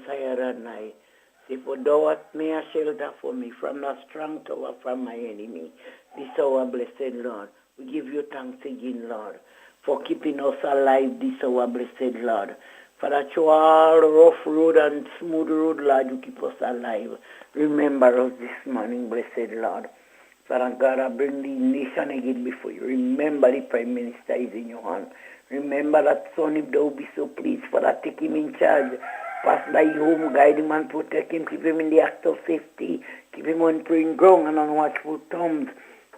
higher than I. Say, for thou art me a shelter for me from the strong tower from my enemy. This our blessed Lord. We give you thanks again, Lord, for keeping us alive this our blessed Lord. For that you all rough road and smooth road, Lord, you keep us alive. Remember us this morning, blessed Lord. Father God, I bring the nation again before you. Remember the Prime Minister is in your hand. Remember that son, if thou be so pleased, Father, take him in charge. Pass by home, guide him and protect him. Keep him in the act of safety. Keep him on praying ground and on watchful thumbs.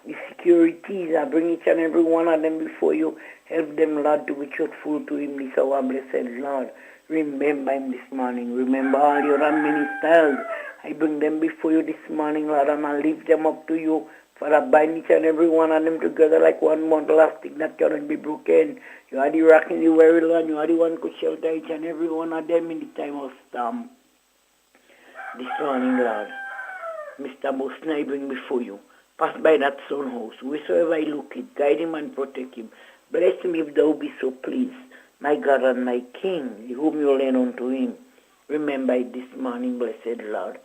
The securities, I bring each and every one of them before you. Help them, Lord, to be truthful to him, this our blessed Lord. Remember him this morning. Remember all your ministers. I bring them before you this morning, Lord, and I lift them up to you. Father, bind each and every one of them together like one bundle of stick that cannot be broken. You are the rock in the very land. You are the one who could shelter each and every one of them in the time of storm. This morning, Lord, Mr. Boston, I bring before you. Pass by that son house. Wheresoever I look it, guide him and protect him. Bless him if thou be so pleased. My God and my King, whom you lend unto him. Remember it this morning, blessed Lord.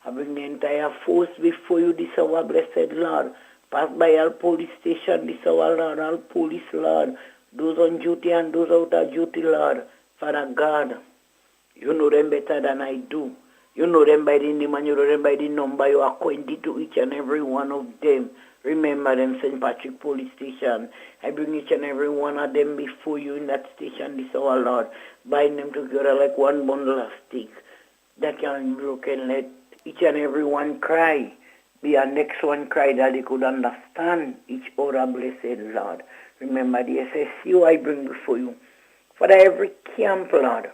I bring the entire force before you, this our blessed Lord. Pass by all police station, this our Lord, all police, Lord. Those on duty and those out of duty, Lord. Father God, you know them better than I do. You know them by the name and you know them by the number. You are acquainted to each and every one of them. Remember them, St. Patrick Police Station. I bring each and every one of them before you in that station, this our Lord. Bind them together like one bundle of sticks that can be broken. Let each and every one cry. Be a next one cry that they could understand each other, blessed Lord. Remember the SSU I bring before you. Father, every camp, Lord,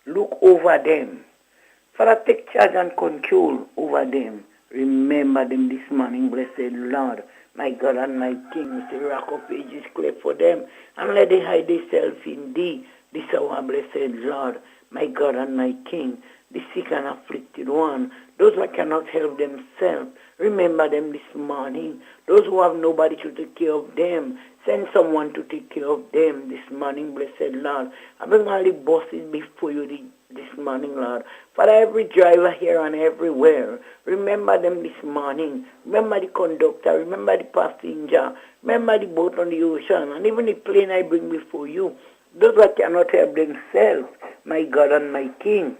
look over them. Father, take charge and control over them. Remember them this morning, blessed Lord. My God and my King, Mr. Rock of Ages, clear for them, and let them hide themselves in thee, this our blessed Lord. My God and my King, the sick and afflicted one, those who cannot help themselves, remember them this morning. Those who have nobody to take care of them, send someone to take care of them this morning, blessed Lord. I bring all the bosses before you this morning, Lord. For every driver here and everywhere, remember them this morning. Remember the conductor, remember the passenger, remember the boat on the ocean, and even the plane I bring before you. Those that cannot help themselves, my God and my King,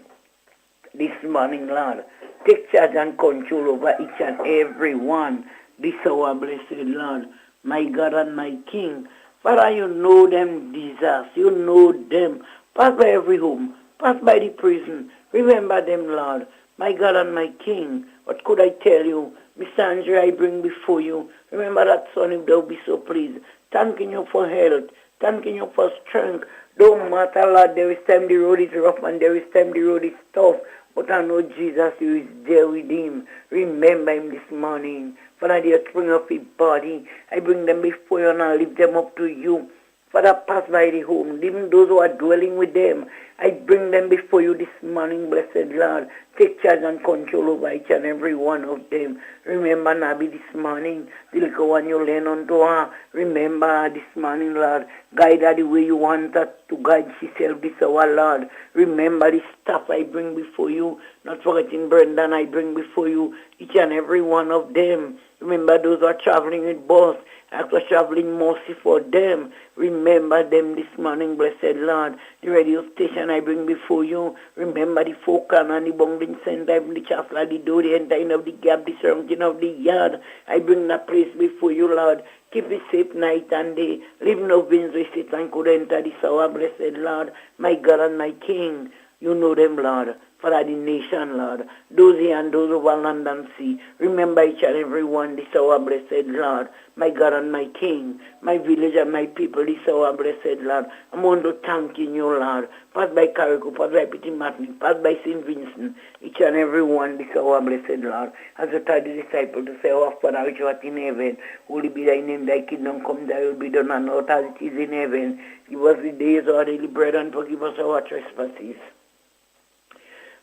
this morning, Lord, take charge and control over each and every one. This our blessed Lord, my God and my King. Father, you know them disasters. You know them. Pass by every home. Pass by the prison. Remember them, Lord, my God and my King. What could I tell you? Mr. Andrew, I bring before you. Remember that son, if thou be so pleased. Thanking you for health. Thanking you for strength. Don't matter, Lord, there is time the road is rough and there is time the road is tough. But I know Jesus, you is there with him. Remember him this morning. Father, the spring of his body, I bring them before you and I lift them up to you. Father, pass by the home, even those who are dwelling with them. I bring them before you this morning, blessed Lord. Take charge and control over each and every one of them. Remember Nabi this morning, the little one you learn unto her. Remember her this morning, Lord. Guide her the way you want her to guide herself this hour, Lord. Remember the stuff I bring before you. Not forgetting Brendan, I bring before you each and every one of them. Remember those who are traveling with bus. After traveling mercy for them, remember them this morning, blessed Lord. The radio station I bring before you, remember the folk and the bungling center, the chapel, the door, the entering of the gap, the surrounding of the yard. I bring that place before you, Lord. Keep it safe night and day. Leave no veins where Satan could enter this hour, blessed Lord. My God and my King, you know them, Lord. For the nation, Lord, those here and those over land and sea. Remember each and every one, this our blessed Lord, my God and my King, my village and my people, this our blessed Lord. I'm going to thank you, Lord. Pass by Carrico, pass by Petit Martin, pass by St. Vincent, each and every one, this our blessed Lord. As you tell the disciple to say, our Father which art in heaven, holy be thy name, thy kingdom come, thy will be done on earth as it is in heaven. Give us the days our daily bread and forgive us our trespasses.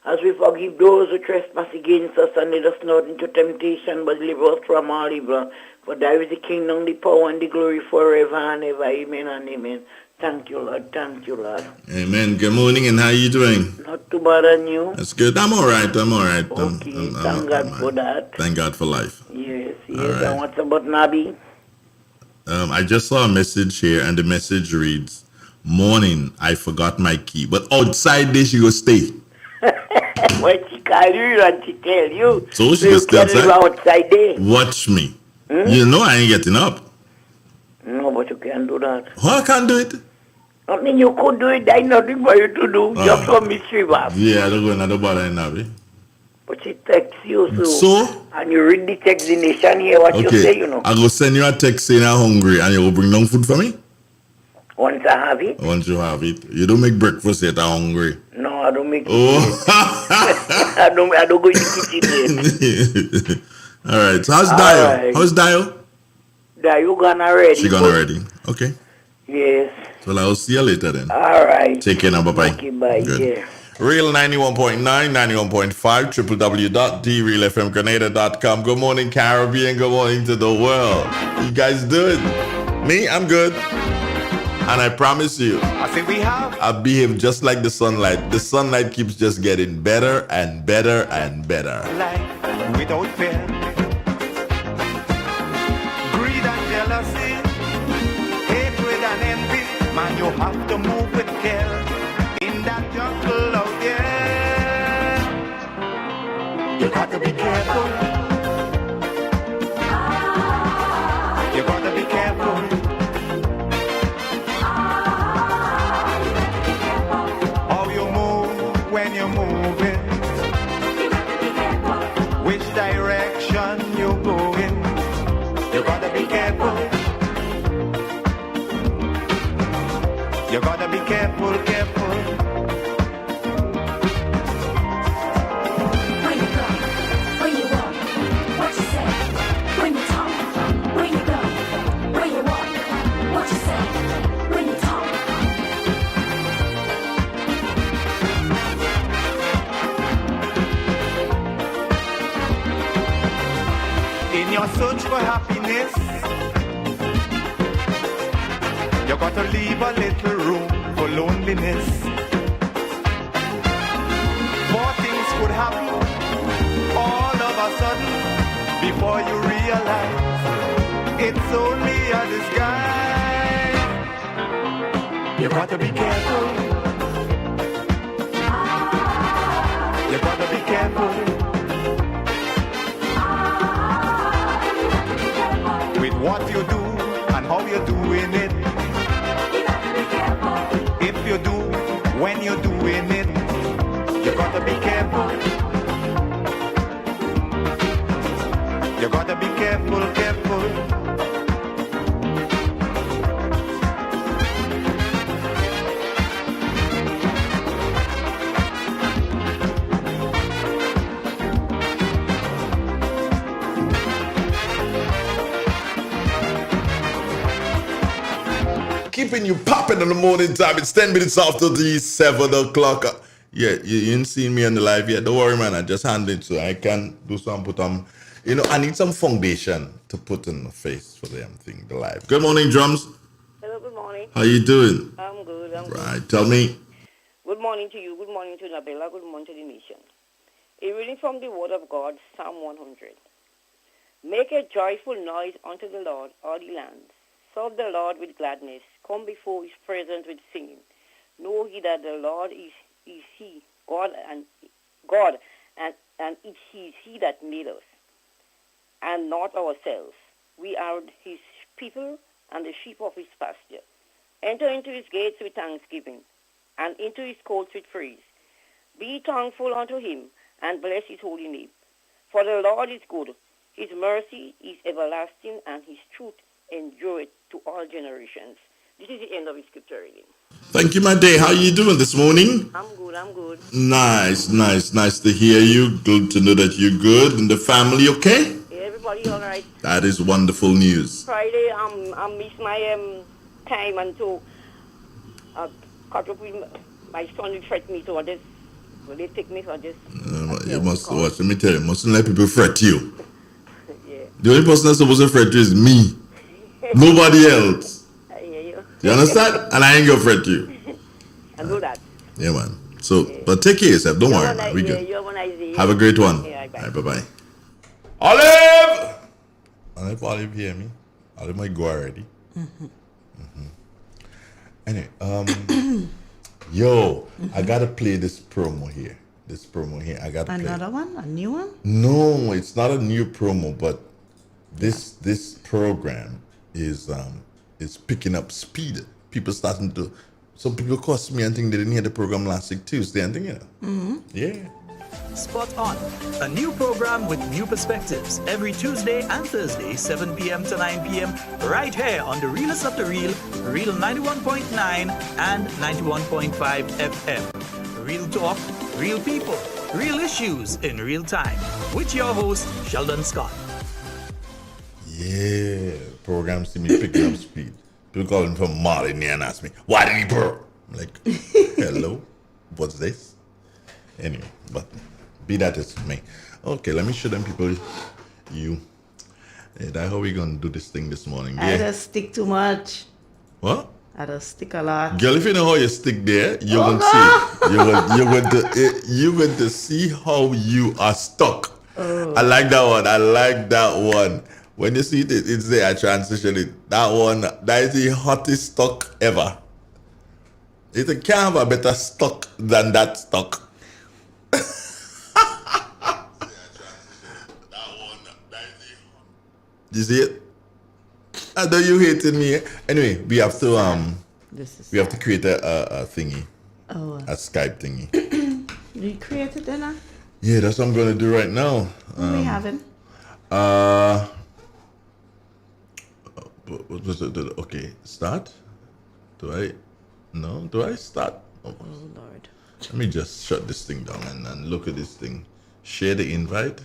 As we forgive those who trespass against us, and lead us not into temptation, but deliver us from all evil. For thine is the kingdom, the power, and the glory forever and ever. Amen and amen. Thank you, Lord. Thank you, Lord. Amen. Good morning, and how are you doing? Not too bad on you. That's good. I'm all right. I'm all right. Okay, thank God for that. Thank God for life. Yes, yes. Right. And what's about Nabi? I just saw a message here, and the message reads, "Morning, I forgot my key, but outside there she go stay." When she call you and she tell you, So she go stay outside there. Watch me. You know I ain't getting up. No, but you can't do that. How I can't do it? I mean, you could do it. There's nothing for you to do. Just for mystery, Bob. Yeah, I don't go another bother in Nabi. But she texts you, so? And you read the text in the nation here, what you say, you know. I go send you a text saying I'm hungry, and you go bring down food for me? Once I have it. Once you have it. You don't make breakfast yet, I'm hungry. No, I don't make it yet. I don't go in the kitchen yet. All right. So how's Dio? Right. How's Dio? Dio gone already. She gone already. Okay. Yes. Well, I'll see you later then. All right. Take care now. Bye-bye. Okay, bye. Good. Yeah. Real 91.9, 91.5, www.drealfmgrenada.com. Good morning, Caribbean. Good morning to the world. You guys doing? Me? I'm good. And I promise you, I behave just like the sunlight. The sunlight keeps just getting better and better and better. Life without fear. Greed and jealousy, hatred and envy. Man, you have to move with care in that jungle out there. You got to be careful. You got to be careful. How you move when you're moving. Which direction you going. You got to be careful. You gotta be careful, careful. When you go, when you walk, what you say. When you talk, when you go, when you walk, what you say. When you talk. In your search for happiness, you got to leave a little room for loneliness. More things could happen all of a sudden before you realize it's only a disguise. You got to be careful. You got to be careful. With what you do and how you're doing it. If you do, when you're doing it, you gotta be careful. You gotta be careful, careful. Keeping you popping in the morning time. It's 10 minutes after the 7 o'clock. Yeah, you ain't seen me on the live yet. Don't worry, man. I just handled it so I can do some, put on. You know, I need some foundation to put in the face for them thing, the live. Good morning, Drums. Hello, good morning. How you doing? I'm good, Right, tell me. Good morning to you, good morning to Nabella, good morning to the nation. A reading from the Word of God, Psalm 100. Make a joyful noise unto the Lord, all the lands. Serve the Lord with gladness. Come before his presence with singing. Know ye that the Lord is he, God, and it is he that made us, and not ourselves. We are his people and the sheep of his pasture. Enter into his gates with thanksgiving, and into his courts with praise. Be thankful unto him, and bless his holy name. For the Lord is good. His mercy is everlasting, and his truth endureth to all generations. This is the end of his scripture reading. Thank you, my day. How are you doing this morning? I'm good. Nice to hear you. Good to know that you're good. And the family okay? Yeah, everybody all right. That is wonderful news. Friday, I miss my time, and so catch up with my son will threaten me, so I just Will they take me for just You must call? watch. Let me tell you, mustn't let people fret you. Yeah. The only person that's supposed to fret you is me. Nobody else. I hear you. You understand? And I ain't gonna fret you. I know that. Yeah, man. So, Yeah. but take care of yourself. Don't You have worry, a man. nice, We yeah, good. you have a nice day. Have a great one. Yeah, bye. All right, bye-bye. Olive! Olive hear me. Olive might go already. Anyway, yo, I gotta play this promo here. I gotta play. Another one? A new one? No, it's not a new promo, but this program is picking up speed. People starting to. Some people cost me and think they didn't hear the program last week Tuesday and think, yeah. Spot On, a new program with new perspectives every Tuesday and Thursday, 7 p.m. to 9 p.m. right here on the Realest of the Real, Real 91.9 and 91.5 FM. Real talk, real people, real issues in real time. With your host, Sheldon Scott. Yeah, program see me picking up speed. People calling from Martin here and ask me, why did he burr? I'm like, hello, what's this? Anyway, but be that as it may. Okay, let me show them people you. Hey, that's how we gonna do this thing this morning. I Yeah. just stick too much. What? I just stick a lot. Girl, if you know how you stick there, you're gonna see. You're going to see how you are stuck. I like that one. When you see it, it's there. I transition it. That one, that is the hottest stuck ever. It can't have a better stuck than that stuck. You see it? I know you hating me. Anyway, we have to This is we have to create a thingy, Oh, a Skype thingy. you created dinner? Yeah, that's what I'm gonna do right now. Who we having? What was it? Okay, start. Do I start? Oh, Oh Lord. let me just shut this thing down and look at this thing. Share the invite.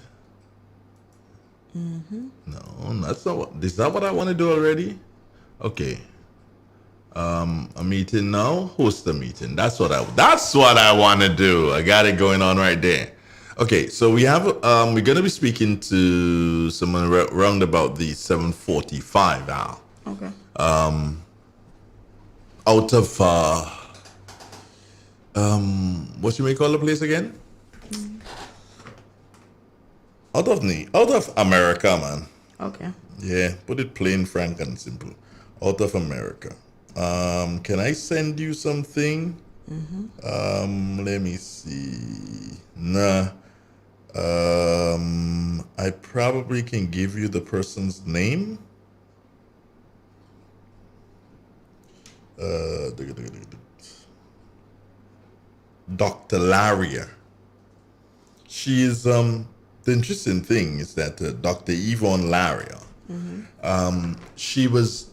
No, that's not what. Is that what I want to do already? Okay. A meeting now. Host a meeting. That's what I want to do. I got it going on right there. Okay, so we have we're gonna be speaking to someone around about the 7:45 hour. Okay. Out of what you may call the place again? Out of America, man. Okay. Yeah, put it plain, frank, and simple. Out of America. Can I send you something? Let me see. Nah. I probably can give you the person's name. Dr. Laria. She is the interesting thing is that Dr. Yvonne Laria. She was,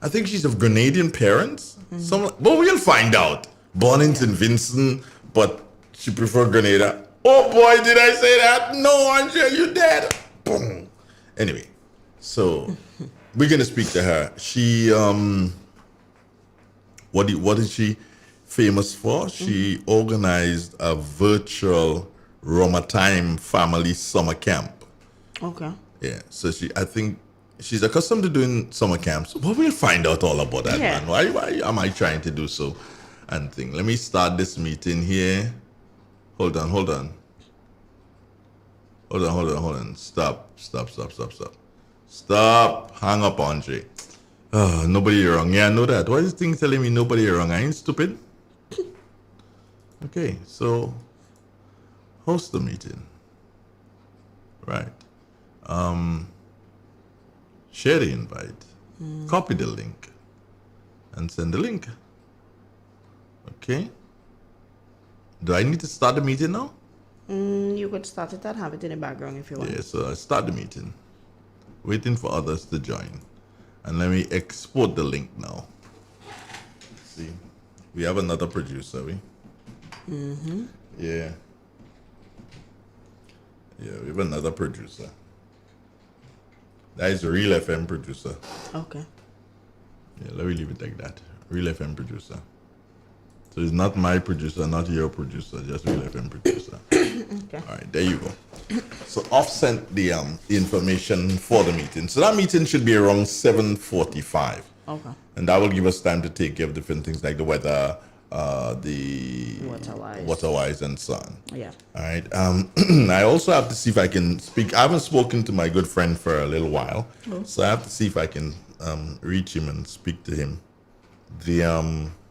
I think she's of Grenadian parents. But we'll find out. Born in St. Vincent, but she preferred Grenada. Oh boy, did I say that? No, Andrea, you dead. Boom. Anyway, so we're gonna speak to her. She what is she famous for? She organized a virtual Roma Time family summer camp. Okay. Yeah, so I think she's accustomed to doing summer camps. But we'll find out all about that, Yeah. man. Why am I trying to do so? And thing. Let me start this meeting here. Hold on. Stop. Hang up, Andre. Nobody wrong. Yeah, I know that. Why is this thing telling me nobody wrong? I ain't stupid. Okay, so host the meeting. Right. Share the invite. Copy the link. And send the link. Okay. Do I need to start the meeting now? You could start it and have it in the background if you want. Yeah, so I start the meeting. Waiting for others to join. And let me export the link now. See, we have another producer, we? Yeah. Yeah, we have another producer. That is a Real FM producer. Okay. Yeah, let me leave it like that. Real FM producer. So it's not my producer, not your producer, just Real FM producer. Okay. All right, there you go. So I've sent the information for the meeting. So that meeting should be around 7:45. Okay. And that will give us time to take care of different things like the weather, the water-wise and so on. Yeah. All right. I also have to see if I can speak. I haven't spoken to my good friend for a little while, so I have to see if I can reach him and speak to him.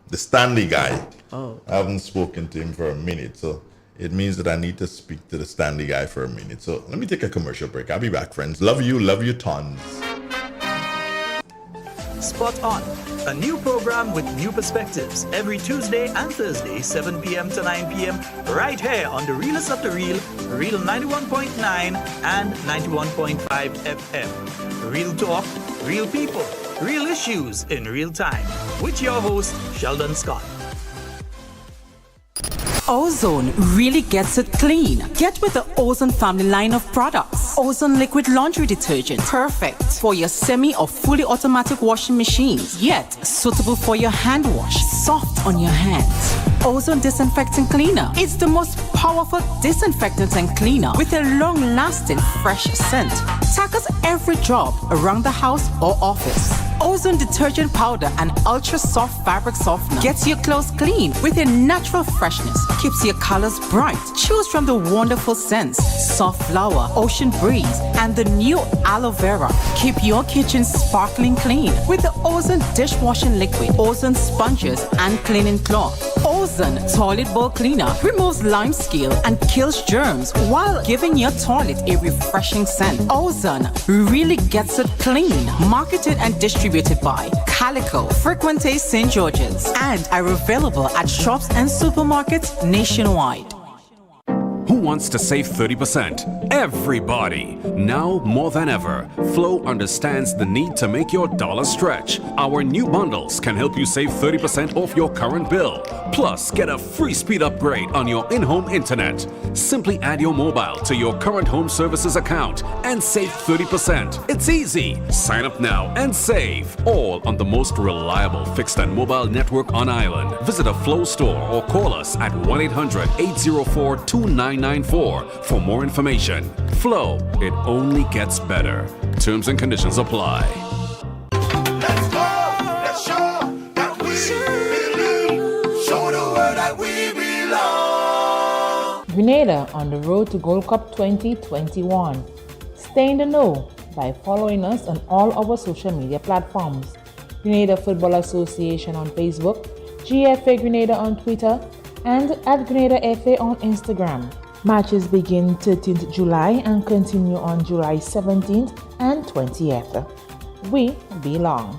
The Stanley guy. Oh. I haven't spoken to him for a minute, so it means that I need to speak to the Stanley guy for a minute. So let me take a commercial break. I'll be back, friends. Love you tons. Spot On, a new program with new perspectives every Tuesday and Thursday, 7 p.m. to 9 p.m. right here on the Realest of the Real, Real 91.9 and 91.5 FM. Real talk, real people, real issues in real time. With your host, Sheldon Scott. Ozone really gets it clean. Get with the Ozone family line of products. Ozone liquid laundry detergent. Perfect for your semi or fully automatic washing machines. Yet suitable for your hand wash. Soft on your hands. Ozone disinfectant cleaner. It's the most powerful disinfectant and cleaner with a long-lasting fresh scent. Tackles every job around the house or office. Ozone detergent powder and ultra soft fabric softener gets your clothes clean with a natural freshness. Keeps your colors bright. Choose from the wonderful scents: soft flower, ocean breeze, and the new aloe vera. Keep your kitchen sparkling clean with the Ozone dishwashing liquid, Ozone sponges, and cleaning cloth. Ozone toilet bowl cleaner removes lime scale and kills germs while giving your toilet a refreshing scent. Ozone really gets it clean. Marketed and distributed by Calico, Frequente St. George's, and are available at shops and supermarkets nationwide. Who wants to save 30%? Everybody! Now more than ever, Flow understands the need to make your dollar stretch. Our new bundles can help you save 30% off your current bill. Plus, get a free speed upgrade on your in-home internet. Simply add your mobile to your current home services account and save 30%. It's easy. Sign up now and save. All on the most reliable fixed and mobile network on island. Visit a Flow store or call us at 1-800-804-2994 for more information. Flow, it only gets better. Terms and conditions apply. Let's go, let's show that we belong. Show the world that we belong. Grenada on the road to Gold Cup 2021. Stay in the know by following us on all our social media platforms. Grenada Football Association on Facebook, GFA Grenada on Twitter, and at Grenada FA on Instagram. Matches begin 13th July and continue on July 17th and 20th. We belong.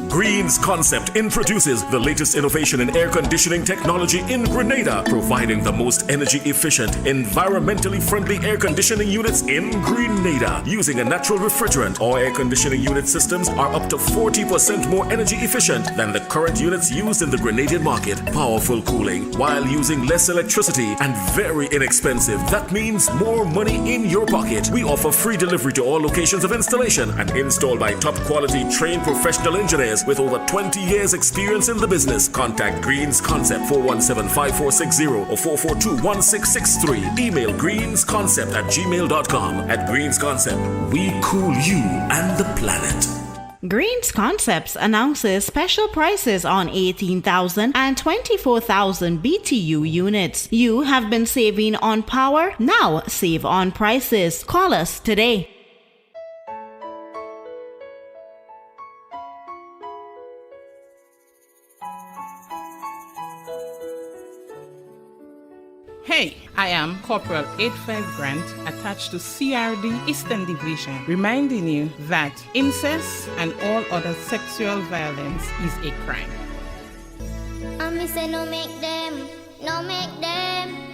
Green's Concept introduces the latest innovation in air conditioning technology in Grenada, providing the most energy efficient, environmentally friendly air conditioning units in Grenada. Using a natural refrigerant, our air conditioning unit systems are up to 40% more energy efficient than the current units used in the Grenadian market. Powerful cooling while using less electricity and very inexpensive. That means more money in your pocket. We offer free delivery to all locations of installation and installed by top quality trained professional engineers with over 20 years experience in the business. Contact Green's Concept 417-5460 or 442-1663. Email greensconcept@gmail.com. At Green's Concept, we cool you and the planet. Greens Concepts announces special prices on 18,000 and 24,000 BTU units. You have been saving on power, now save on prices. Call us today. Hey, I am Corporal 85 Grant, attached to CRD Eastern Division, reminding you that incest and all other sexual violence is a crime. And me say no make them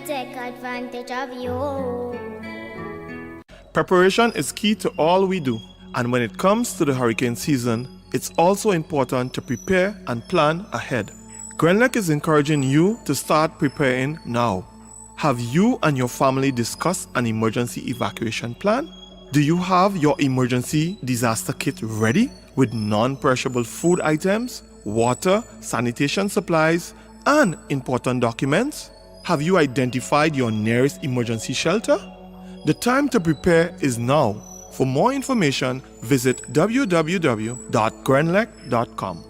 take advantage of you. Preparation is key to all we do, and when it comes to the hurricane season, it's also important to prepare and plan ahead. Grenlec is encouraging you to start preparing now. Have you and your family discussed an emergency evacuation plan? Do you have your emergency disaster kit ready with non-perishable food items, water, sanitation supplies, And important documents? Have you identified your nearest emergency shelter? The time to prepare is now. For more information, visit www.grenlec.com.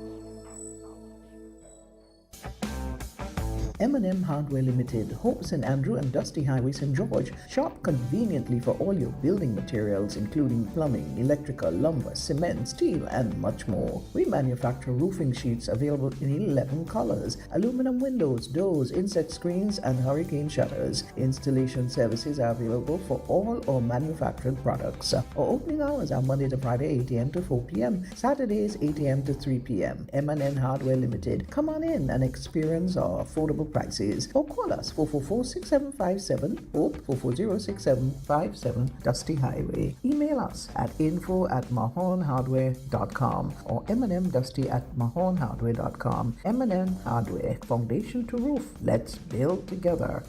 M&M Hardware Limited, Hope St. Andrew and Dusty Highway, St. George. Shop conveniently for all your building materials, including plumbing, electrical, lumber, cement, steel, and much more. We manufacture roofing sheets available in 11 colors, aluminum windows, doors, insect screens, and hurricane shutters. Installation services are available for all our manufactured products. Our opening hours are Monday to Friday, 8 a.m. to 4 p.m., Saturdays, 8 a.m. to 3 p.m. M&M Hardware Limited. Come on in and experience our affordable prices, or call us 444-6757 or 440-6757 Dusty Highway. Email us at info@mahonhardware.com or mnmdusty@mahonhardware.com. M&M Hardware, foundation to roof. Let's build together.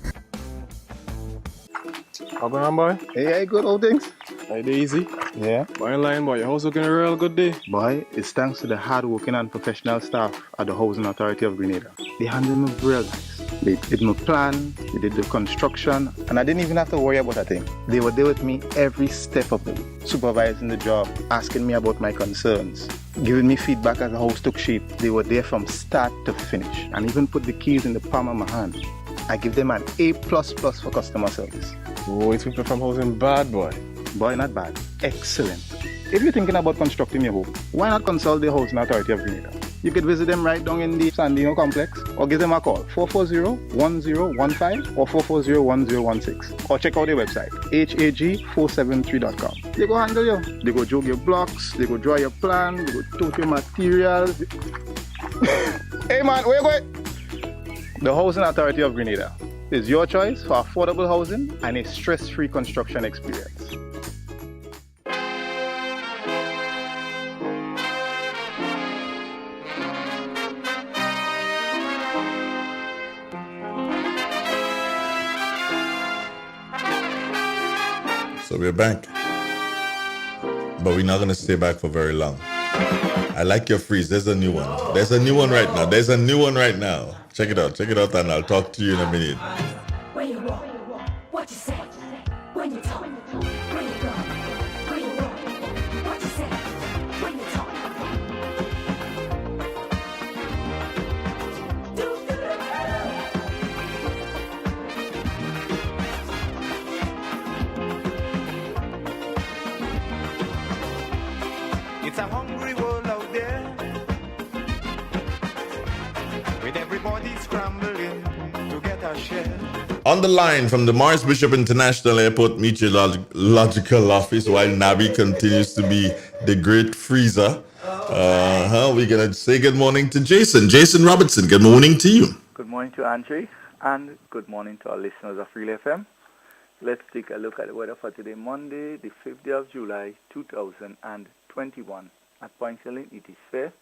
How going on, boy? Hey, good old things. Hey, easy. Yeah. Boy, in line, boy. Your house looking a real good day. Boy, it's thanks to the hard-working and professional staff at the Housing Authority of Grenada. They handled me real nice. They did my plan, they did the construction, and I didn't even have to worry about a thing. They were there with me every step of the way, supervising the job, asking me about my concerns, giving me feedback as the house took shape. They were there from start to finish, and even put the keys in the palm of my hand. I give them an A++ for customer service. Oh, it's people from housing bad, boy. Boy, not bad. Excellent. If you're thinking about constructing your home, why not consult the Housing Authority of Grenada? You could visit them right down in the Sandino complex, or give them a call, 440-1015 or 440-1016. Or check out their website, hag473.com. They go handle you. They go jog your blocks, they go draw your plan, they go tote your materials. Hey man, where you going? The Housing Authority of Grenada is your choice for affordable housing and a stress-free construction experience. So we're back. But we're not going to stay back for very long. I like your freeze. There's a new one. There's a new one right now. There's a new one right now. Check it out. Check it out, and I'll talk to you in a minute. Where you walk, what you say, when you talk, where you go, where you walk, what you say, when you talk. It's a hungry world out there, with everybody scrambling to get a share. On the line from the Morris Bishop International Airport Meteorological Office, while Nabi continues to be the great freezer, we're going to say good morning to Jason. Jason Robertson, good morning to you. Good morning to Andre, and good morning to our listeners of Real FM. Let's take a look at the weather for today, Monday, the 5th day of July, 2021. At Point Selling, it is fair.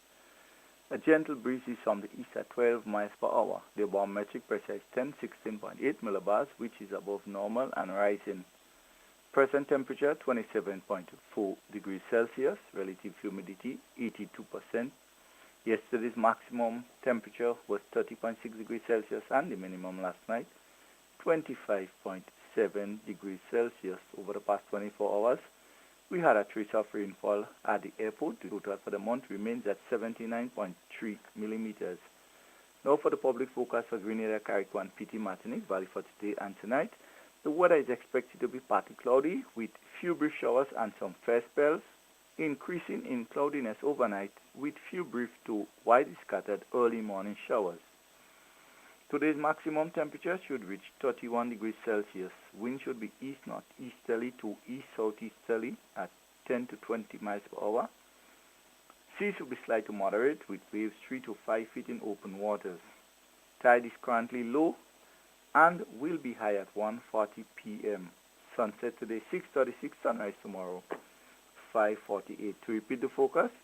A gentle breeze is from the east at 12 miles per hour. The barometric pressure is 1016.8 millibars, which is above normal and rising. Present temperature 27.4 degrees Celsius. Relative humidity 82%. Yesterday's maximum temperature was 30.6 degrees Celsius, and the minimum last night 25.7 degrees Celsius. Over the past 24 hours, we had a trace of rainfall at the airport. The total for the month remains at 79.3 millimeters. Now for the public forecast for Grenada, Carriacou, and Petite Martinique Valley for today and tonight. The weather is expected to be partly cloudy with few brief showers and some fair spells, increasing in cloudiness overnight with few brief to widely scattered early morning showers. Today's maximum temperature should reach 31 degrees Celsius. Wind should be east-northeasterly to east-southeasterly at 10 to 20 miles per hour. Seas will be slight to moderate with waves 3 to 5 feet in open waters. Tide is currently low and will be high at 1:40 p.m. Sunset today 6:36, sunrise tomorrow 5:48. To repeat the forecast,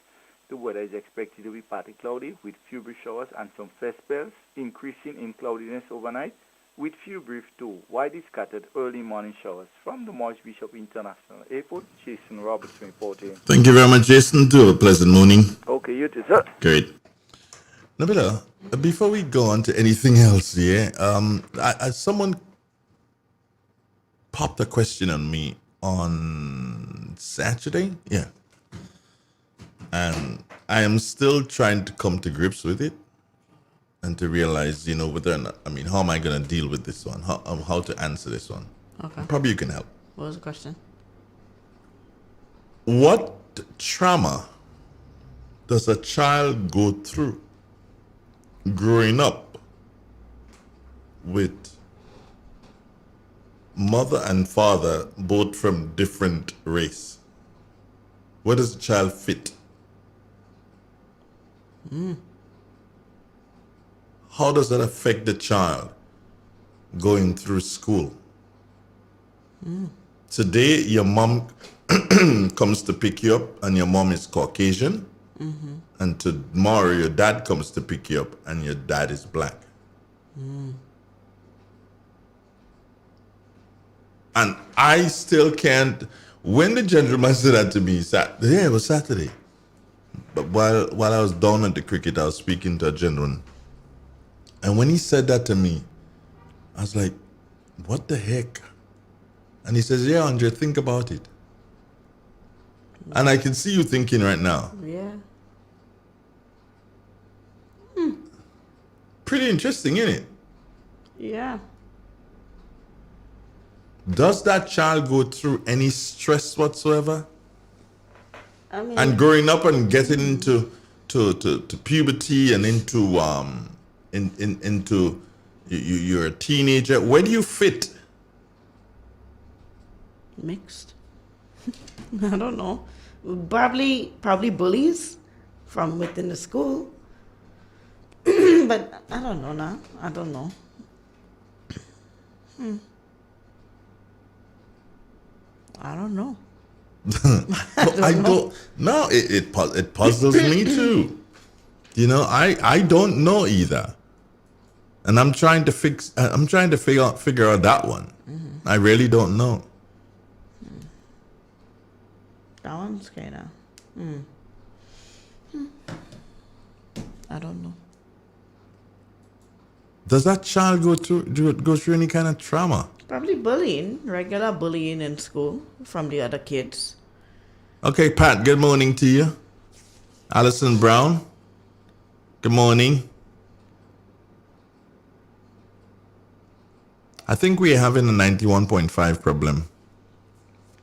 the weather is expected to be partly cloudy with few brief showers and some fair spells, increasing in cloudiness overnight with few brief to widely scattered early morning showers. From the Morris Bishop International Airport, Jason Robertson reporting. Thank you very much, Jason. Do have a pleasant morning. Okay, you too, sir. Great. Nabila, Before we go on to anything else, yeah, someone popped a question on me on Saturday, yeah, and I am still trying to come to grips with it and to realize, whether or not, how am I going to deal with this one? How to answer this one? Okay. Probably you can help. What was the question? What trauma does a child go through growing up with mother and father both from different race? Where does the child fit? How does that affect the child going through school? Today, your mom comes to pick you up and your mom is Caucasian. And tomorrow, your dad comes to pick you up and your dad is black. And I still can't. When the gentleman said that to me, it was Saturday. But while I was down at the cricket, I was speaking to a gentleman. And when he said that to me, I was like, what the heck? And he says, yeah, Andre, think about it. And I can see you thinking right now. Yeah. Pretty interesting, isn't it? Yeah. Does that child go through any stress whatsoever? I mean, And growing up and getting into to puberty and into into you're a teenager, where do you fit? mixed. I don't know. Probably bullies from within the school. But I don't know now. I don't know. I don't know. I don't. No, it puzzles me too. I don't know either, and I'm trying to figure out that one. I really don't know. That one's kind of. I don't know. Does that child go through any kind of trauma? Probably bullying, regular bullying in school from the other kids. Okay, Pat, good morning to you. Alison Brown, good morning. I think we're having a 91.5 problem.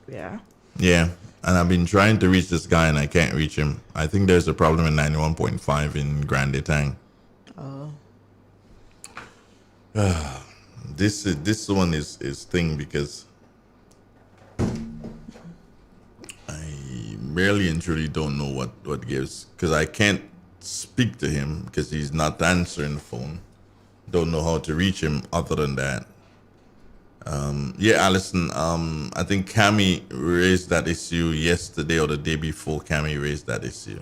Yeah. Yeah, and I've been trying to reach this guy and I can't reach him. I think there's a problem in 91.5 in Grande Tang. Oh. This one is thing because I really and truly don't know what gives, because I can't speak to him because he's not answering the phone. Don't know how to reach him other than that. Yeah, Alison, I think Cammie raised that issue yesterday or the day before. Cammie raised that issue.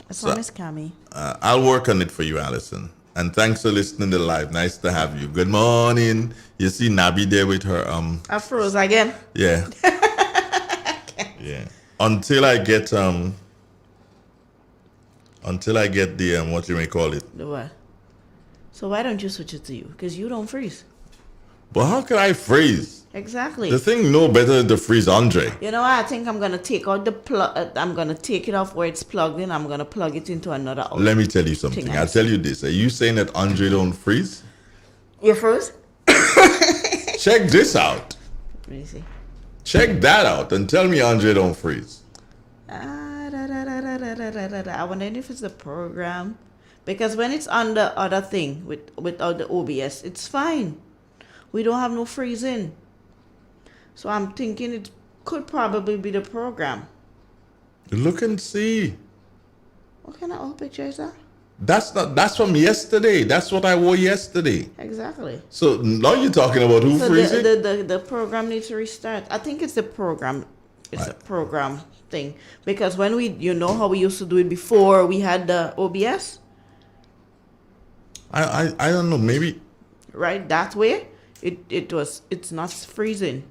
As long as Cammie. I'll work on it for you, Alison. And thanks for listening to live. Nice to have you. Good morning. You see Nabi there with her I froze again. Yeah. Yeah. Until I get the what you may call it. The what? So why don't you switch it to you? Because you don't freeze. But how can I freeze? Exactly. The thing no better than to freeze Andre. You know what? I think I'm gonna take out the plug. I'm gonna take it off where it's plugged in. I'm gonna plug it into another outlet. Let me tell you something. I'll tell you this. Are you saying that Andre don't freeze? You froze? Check this out. Let me see. Check that out and tell me Andre don't freeze. I wonder if it's the program, because when it's on the other thing without the OBS, it's fine. We don't have no freezing. So I'm thinking it could probably be the program. Look and see. What kind of old picture is that? That's from yesterday. That's what I wore yesterday. Exactly. So now you're talking about who freezing? The program needs to restart. I think it's the program. It's a program thing. Because when how we used to do it before we had the OBS? I don't know, maybe. Right, that way it's not freezing.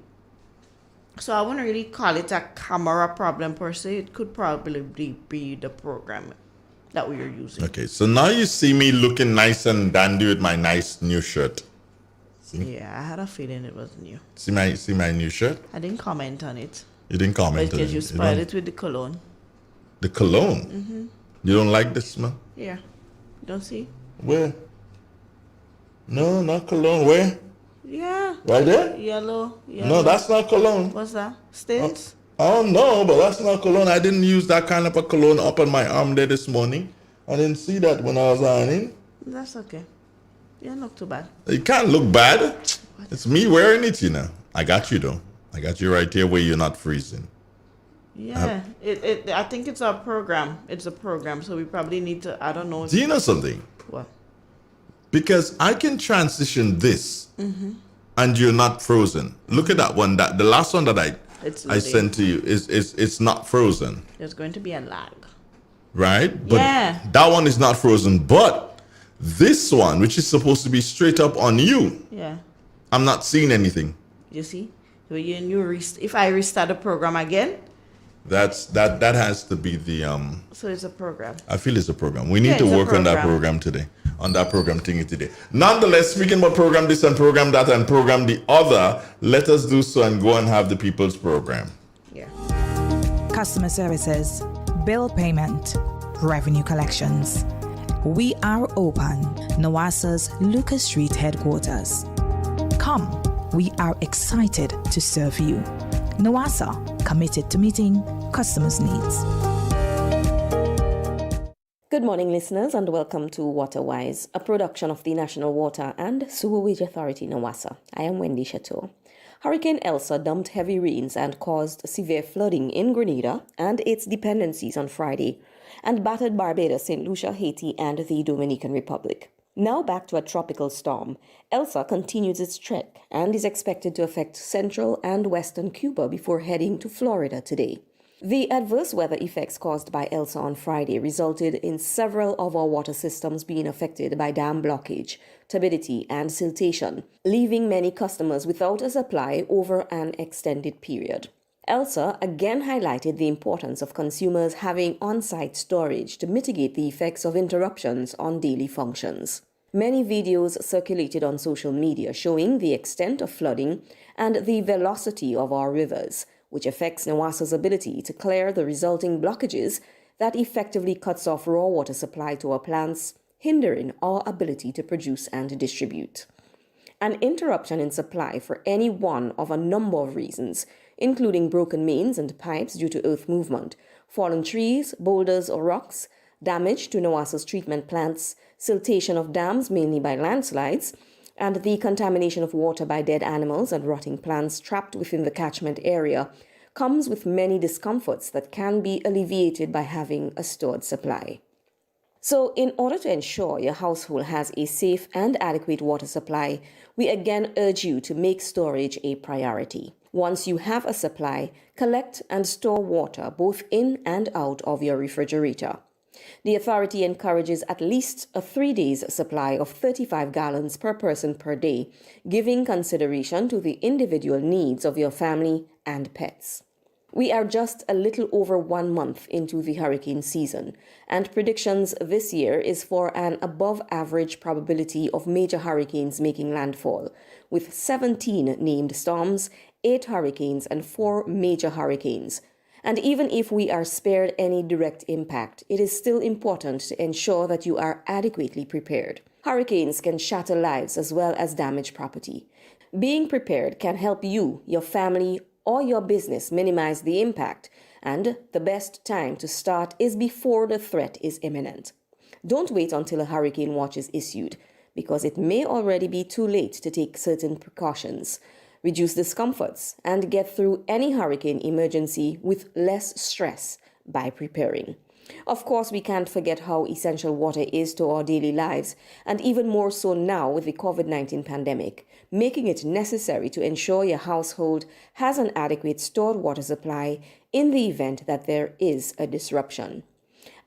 So I wouldn't really call it a camera problem per se. It could probably be the program that we are using. Okay, so now you see me looking nice and dandy with my nice new shirt. See? Yeah, I had a feeling it was new. See my new shirt? I didn't comment on it. You didn't comment on it. Because you spoiled it with the cologne. The cologne? Mm-hmm. You don't like the smell? Yeah. You don't see? Where? No, not cologne. Where? Yeah. Right there? Yellow. No, that's not cologne. What's that? Stains? Oh no, but that's not cologne. I didn't use that kind of a cologne up on my arm there this morning. I didn't see that when I was ironing. That's okay. Yeah, not too bad. It can't look bad. It's me wearing it, you know. I got you though. I got you right here where you're not freezing. Yeah. I think it's our program. It's a program, so we probably need to, I don't know. Do you know something? What? Because I can transition this Mm-hmm. and you're not frozen. Look at that one. That the last one that I loading. sent to you is it's not frozen. There's going to be a lag. Right? But Yeah. that one is not frozen. But this one, which is supposed to be straight up on you, Yeah. I'm not seeing anything. You see? So if I restart the program again, That has to be the so it's a program. I feel it's a program. We need to it's a work on that program today. On that program thingy today. Nonetheless, speaking about program this and program that and program the other, let us do so and go and have the people's program. Customer services, bill payment, revenue collections. We are open. NOASA's Lucas Street headquarters. Come, we are excited to serve you. NOASA, committed to meeting customers' needs. Good morning, listeners, and welcome to WaterWise, a production of the National Water and Sewerage Authority, NOASA. I am Wendy Chateau. Hurricane Elsa dumped heavy rains and caused severe flooding in Grenada and its dependencies on Friday, and battered Barbados, St. Lucia, Haiti, and the Dominican Republic. Now back to a tropical storm, Elsa continues its trek and is expected to affect central and western Cuba before heading to Florida today. The adverse weather effects caused by Elsa on Friday resulted in several of our water systems being affected by dam blockage, turbidity, and siltation, leaving many customers without a supply over an extended period. Elsa again highlighted the importance of consumers having on-site storage to mitigate the effects of interruptions on daily functions. Many videos circulated on social media showing the extent of flooding and the velocity of our rivers, which affects NOASA's ability to clear the resulting blockages that effectively cuts off raw water supply to our plants, hindering our ability to produce and distribute. An interruption in supply for any one of a number of reasons, including broken mains and pipes due to earth movement, fallen trees, boulders or rocks, damage to NOASA's treatment plants, siltation of dams mainly by landslides, and the contamination of water by dead animals and rotting plants trapped within the catchment area, comes with many discomforts that can be alleviated by having a stored supply. So, in order to ensure your household has a safe and adequate water supply, we again urge you to make storage a priority. Once you have a supply, collect and store water both in and out of your refrigerator. The authority encourages at least a 3 days supply of 35 gallons per person per day, giving consideration to the individual needs of your family and pets. We are just a little over 1 month into the hurricane season, and predictions this year is for an above-average probability of major hurricanes making landfall, with 17 named storms, 8 hurricanes, and 4 major hurricanes. And even if we are spared any direct impact, it is still important to ensure that you are adequately prepared. Hurricanes can shatter lives as well as damage property. Being prepared can help you, your family, or your business minimize the impact, and the best time to start is before the threat is imminent. Don't wait until a hurricane watch is issued, because it may already be too late to take certain precautions. Reduce discomforts, and get through any hurricane emergency with less stress by preparing. Of course, we can't forget how essential water is to our daily lives, and even more so now with the COVID-19 pandemic, making it necessary to ensure your household has an adequate stored water supply in the event that there is a disruption.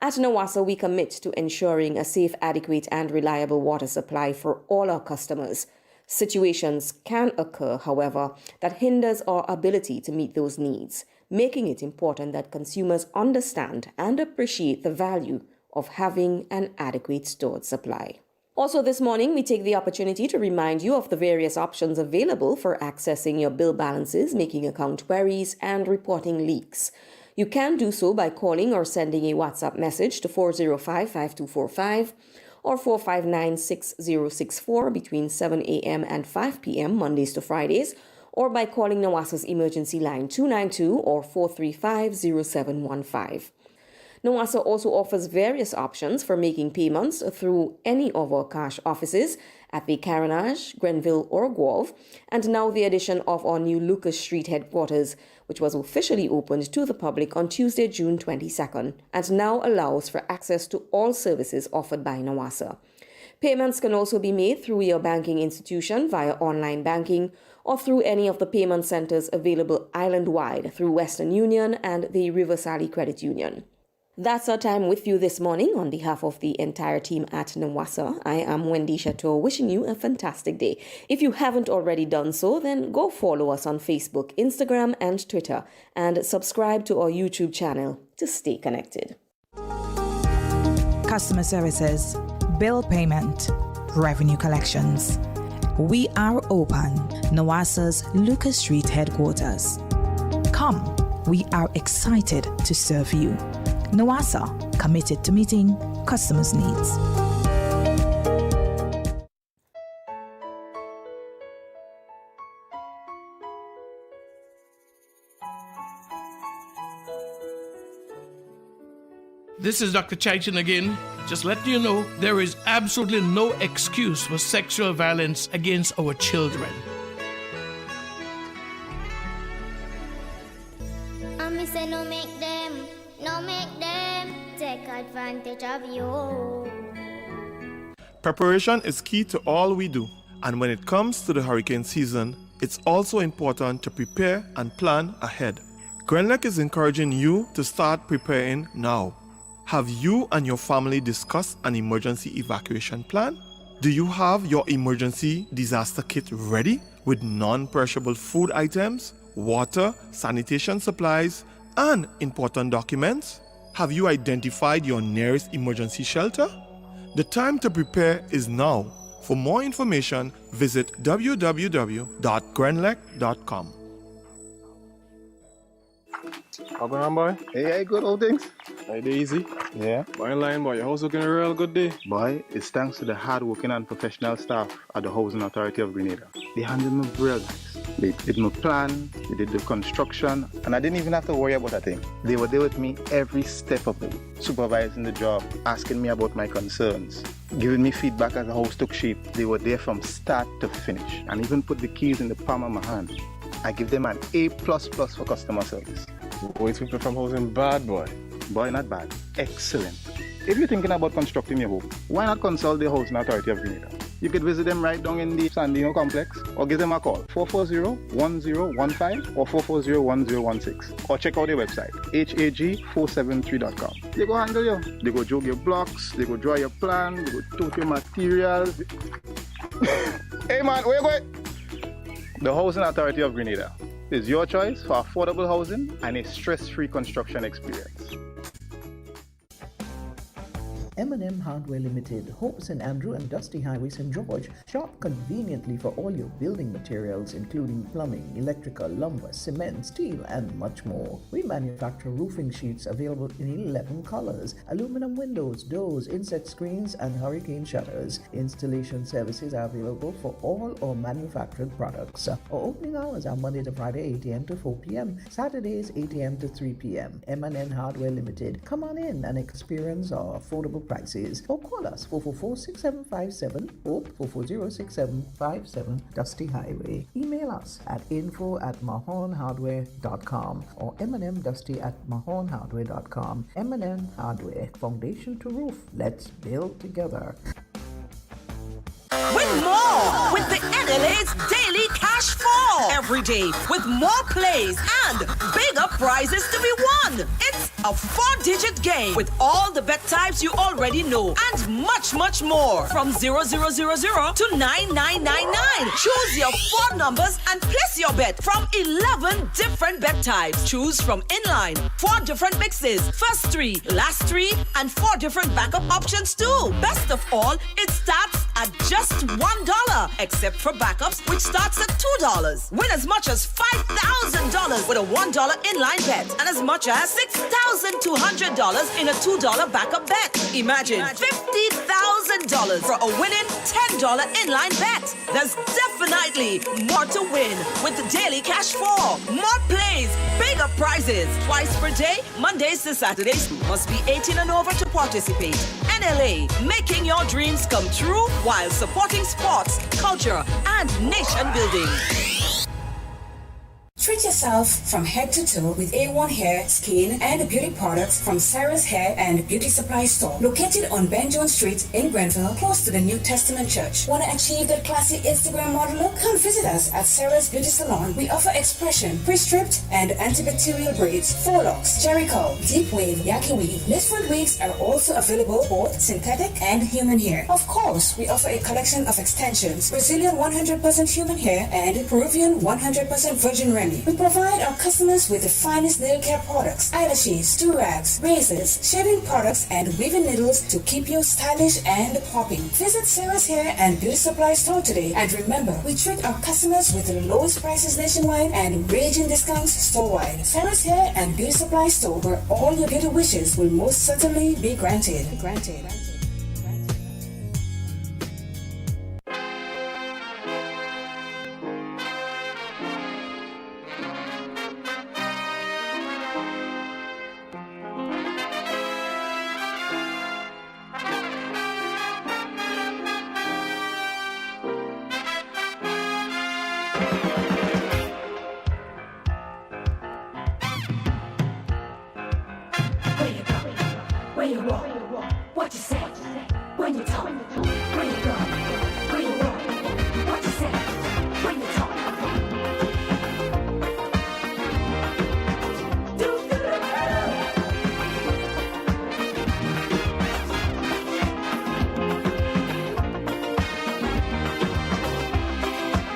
At NOASA, we commit to ensuring a safe, adequate, and reliable water supply for all our customers. Situations can occur, however, that hinders our ability to meet those needs, making it important that consumers understand and appreciate the value of having an adequate stored supply. Also this morning, we take the opportunity to remind you of the various options available for accessing your bill balances, making account queries, and reporting leaks. You can do so by calling or sending a WhatsApp message to 405-5245 or 459-6064 between 7 a.m. and 5 p.m. Mondays to Fridays, or by calling NWASA's emergency line 292 or 435-0715. NWASA also offers various options for making payments through any of our cash offices at the Carenage, Grenville, or Guelph, and now the addition of our new Lucas Street headquarters, which was officially opened to the public on Tuesday, June 22nd, and now allows for access to all services offered by NWASA. Payments can also be made through your banking institution via online banking or through any of the payment centers available island-wide through Western Union and the River Sally Credit Union. That's our time with you this morning. On behalf of the entire team at NWASA, I am Wendy Chateau, wishing you a fantastic day. If you haven't already done so, then go follow us on Facebook, Instagram, and Twitter, and subscribe to our YouTube channel to stay connected. Customer services, bill payment, revenue collections. We are open. NWASA's Lucas Street headquarters. Come, we are excited to serve you. NWASA, committed to meeting customers' needs. This is Dr. Chaitin again. Just letting you know, there is absolutely no excuse for sexual violence against our children. Me say no make them take advantage of you. Preparation is key to all we do, and when it comes to the hurricane season, it's also important to prepare and plan ahead. Grenlec is encouraging you to start preparing now. Have you and your family discussed an emergency evacuation plan? Do you have your emergency disaster kit ready with non-perishable food items, water, sanitation supplies, and important documents? Have you identified your nearest emergency shelter? The time to prepare is now. For more information, visit www.grenlec.com. How going on, boy? Hey, good old things. Hey, they easy? Yeah. Boy, in line, boy. Your house looking a real good day. Boy, it's thanks to the hard-working and professional staff at the Housing Authority of Grenada. They handled me brilliant. They did my plan, they did the construction, and I didn't even have to worry about a thing. They were there with me every step of the way, supervising the job, asking me about my concerns, giving me feedback as the house took shape. They were there from start to finish, and even put the keys in the palm of my hand. I give them an A++ for customer service. Boys, people from housing bad, boy. Boy, not bad. Excellent. If you're thinking about constructing your home, why not consult the Housing Authority of Grenada? You could visit them right down in the Sandino complex, or give them a call, 440-1015 or 440-1016, or check out their website, hag473.com. They go handle you. They go jog your blocks, they go draw your plan, they go tote your materials. Hey man, where you going? The Housing Authority of Grenada is your choice for affordable housing and a stress-free construction experience. M&M Hardware Limited, Hope St. Andrew and Dusty Highway St. George. Shop conveniently for all your building materials including plumbing, electrical, lumber, cement, steel, and much more. We manufacture roofing sheets available in 11 colors, aluminum windows, doors, insect screens, and hurricane shutters. Installation services are available for all our manufactured products. Our opening hours are Monday to Friday 8 a.m. to 4 p.m., Saturdays 8 a.m. to 3 p.m. M&M Hardware Limited. Come on in and experience our affordable prices, or call us 444-6757 or 440-6757 Dusty Highway. Email us at info@mahonhardware.com or mnmdusty@mahonhardware.com. M&M Hardware, foundation to roof. Let's build together. With more! With the NLA's Daily Cash 4 every day with more plays and bigger prizes to be won. It's a 4-digit game with all the bet types you already know and much, much more. From 0000 to 9999. Choose your 4 numbers and place your bet from 11 different bet types. Choose from inline, 4 different mixes, first 3, last 3, and 4 different backup options too. Best of all, it starts at just $1, except for backups, which starts at $2. Win as much as $5,000 with a $1 inline bet and as much as $6,200 in a $2 backup bet. Imagine $50,000 for a winning $10 inline bet. There's definitely more to win with the Daily Cash 4. More plays, bigger prizes, twice per day, Mondays to Saturdays. Must be 18 and over to participate. NLA, making your dreams come true while supporting sports, culture, and nation building. Treat yourself from head to toe with A1 hair, skin, and beauty products from Sarah's Hair and Beauty Supply Store, located on Ben Jones Street in Grenville, close to the New Testament Church. Want to achieve that classy Instagram model look? Come visit us at Sarah's Beauty Salon. We offer expression, pre-stripped, and antibacterial braids, faux locks, jerry curl, deep wave, yaki weave. Knitford wigs are also available, both synthetic and human hair. Of course, we offer a collection of extensions, Brazilian 100% human hair and Peruvian 100% virgin remedy. We provide our customers with the finest nail care products, eyelashes, do-rags, razors, shaving products, and weaving needles to keep you stylish and popping. Visit Sarah's Hair and Beauty Supply Store today, and remember, we treat our customers with the lowest prices nationwide and raging discounts store-wide. Sarah's Hair and Beauty Supply Store, where all your beauty wishes will most certainly be granted. Where you walk, what you say, when you talk, where you go, where you walk, what you say, when you talk.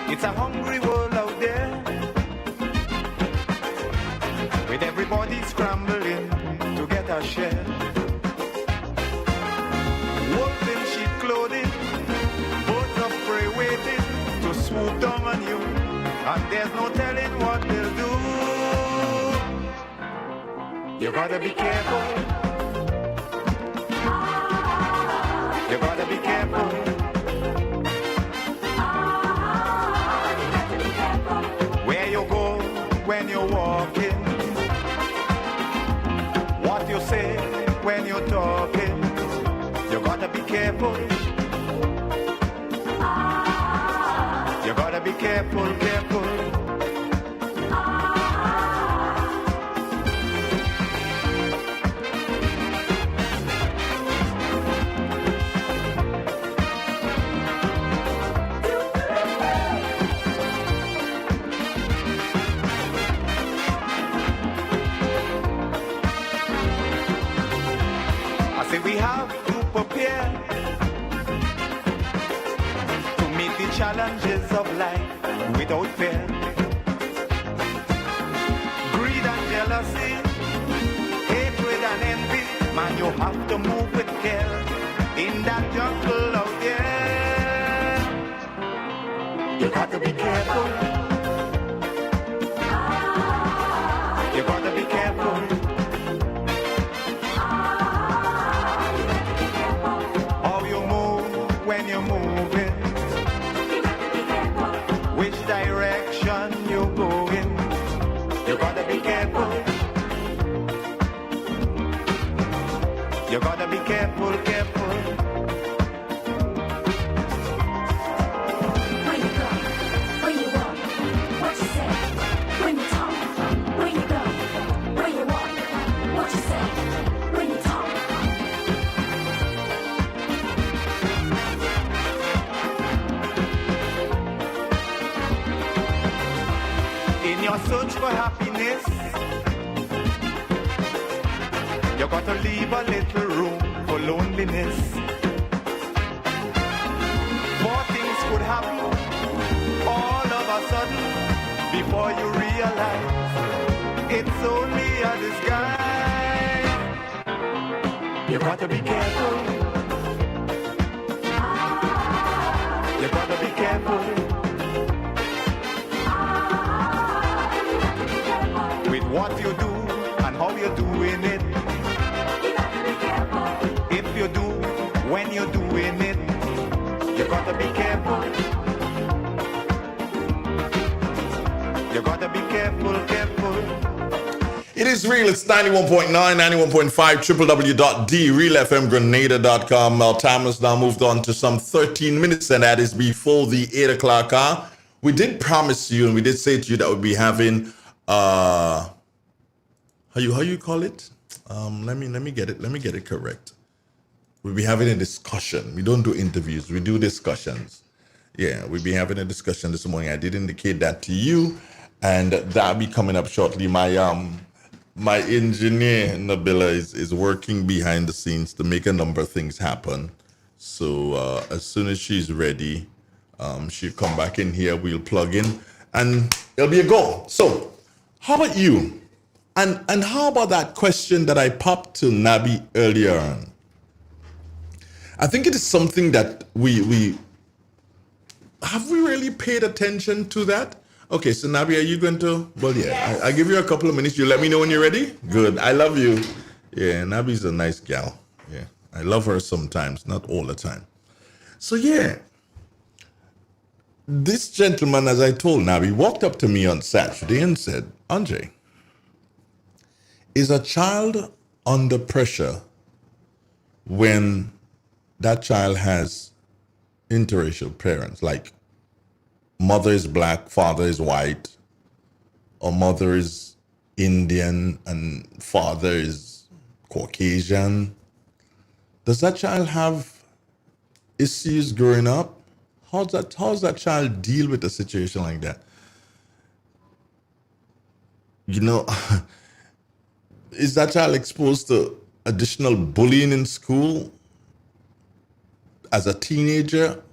It's a hungry world out there, with everybody scrambling to get a share. Wolves in sheep clothing, birds of prey waiting to swoop down on you, and there's no telling what they'll do. You gotta be careful. You gotta be careful. Where you go when you're walking, what you say when you're talking. You gotta be careful. You gotta be careful, careful. I say we have to prepare to meet the challenges of life without fear. Greed and jealousy, hatred and envy, man, you have to move with care in that jungle out there. You got to be careful. You got to be careful. When you're moving, which direction you're going, you gotta be careful. You gotta be careful, careful. Where you go, where you walk, what you say, when you talk, where you go, where you walk, what you say, when you talk. search for happiness, you gotta leave a little room for loneliness. More things could happen all of a sudden before you realize it's only a disguise. You gotta be careful. You gotta be careful with what you do and how you're doing it. If you do, when you're doing it, you gotta be careful. You gotta be careful, careful. It is real. It's 91.9, 91.5, www.drealfmgrenada.com. Our time has now moved on to some 13 minutes, and that is before the 8 o'clock hour. We did promise you, and we did say to you that we'll be having, how you call it? Let me get it correct. We'll be having a discussion. We don't do interviews. We do discussions. Yeah, we'll be having a discussion this morning. I did indicate that to you, and that'll be coming up shortly. My engineer, Nabila, is working behind the scenes to make a number of things happen. So as soon as she's ready, she'll come back in here, we'll plug in, and it'll be a go. So how about you? And how about that question that I popped to Nabi earlier on? I think it is something that we have we really paid attention to that? Okay, so Nabi, are you going to? Well, yeah, yes. I give you a couple of minutes. You let me know when you're ready. Good. I love you. Yeah, Nabi's a nice gal. Yeah, I love her sometimes, not all the time. So yeah, this gentleman, as I told Nabi, walked up to me on Saturday and said, Andre, is a child under pressure when that child has interracial parents, like mother is black, father is white, or mother is Indian and father is Caucasian? Does that child have issues growing up? How does that child deal with a situation like that? You know, is that child exposed to additional bullying in school as a teenager?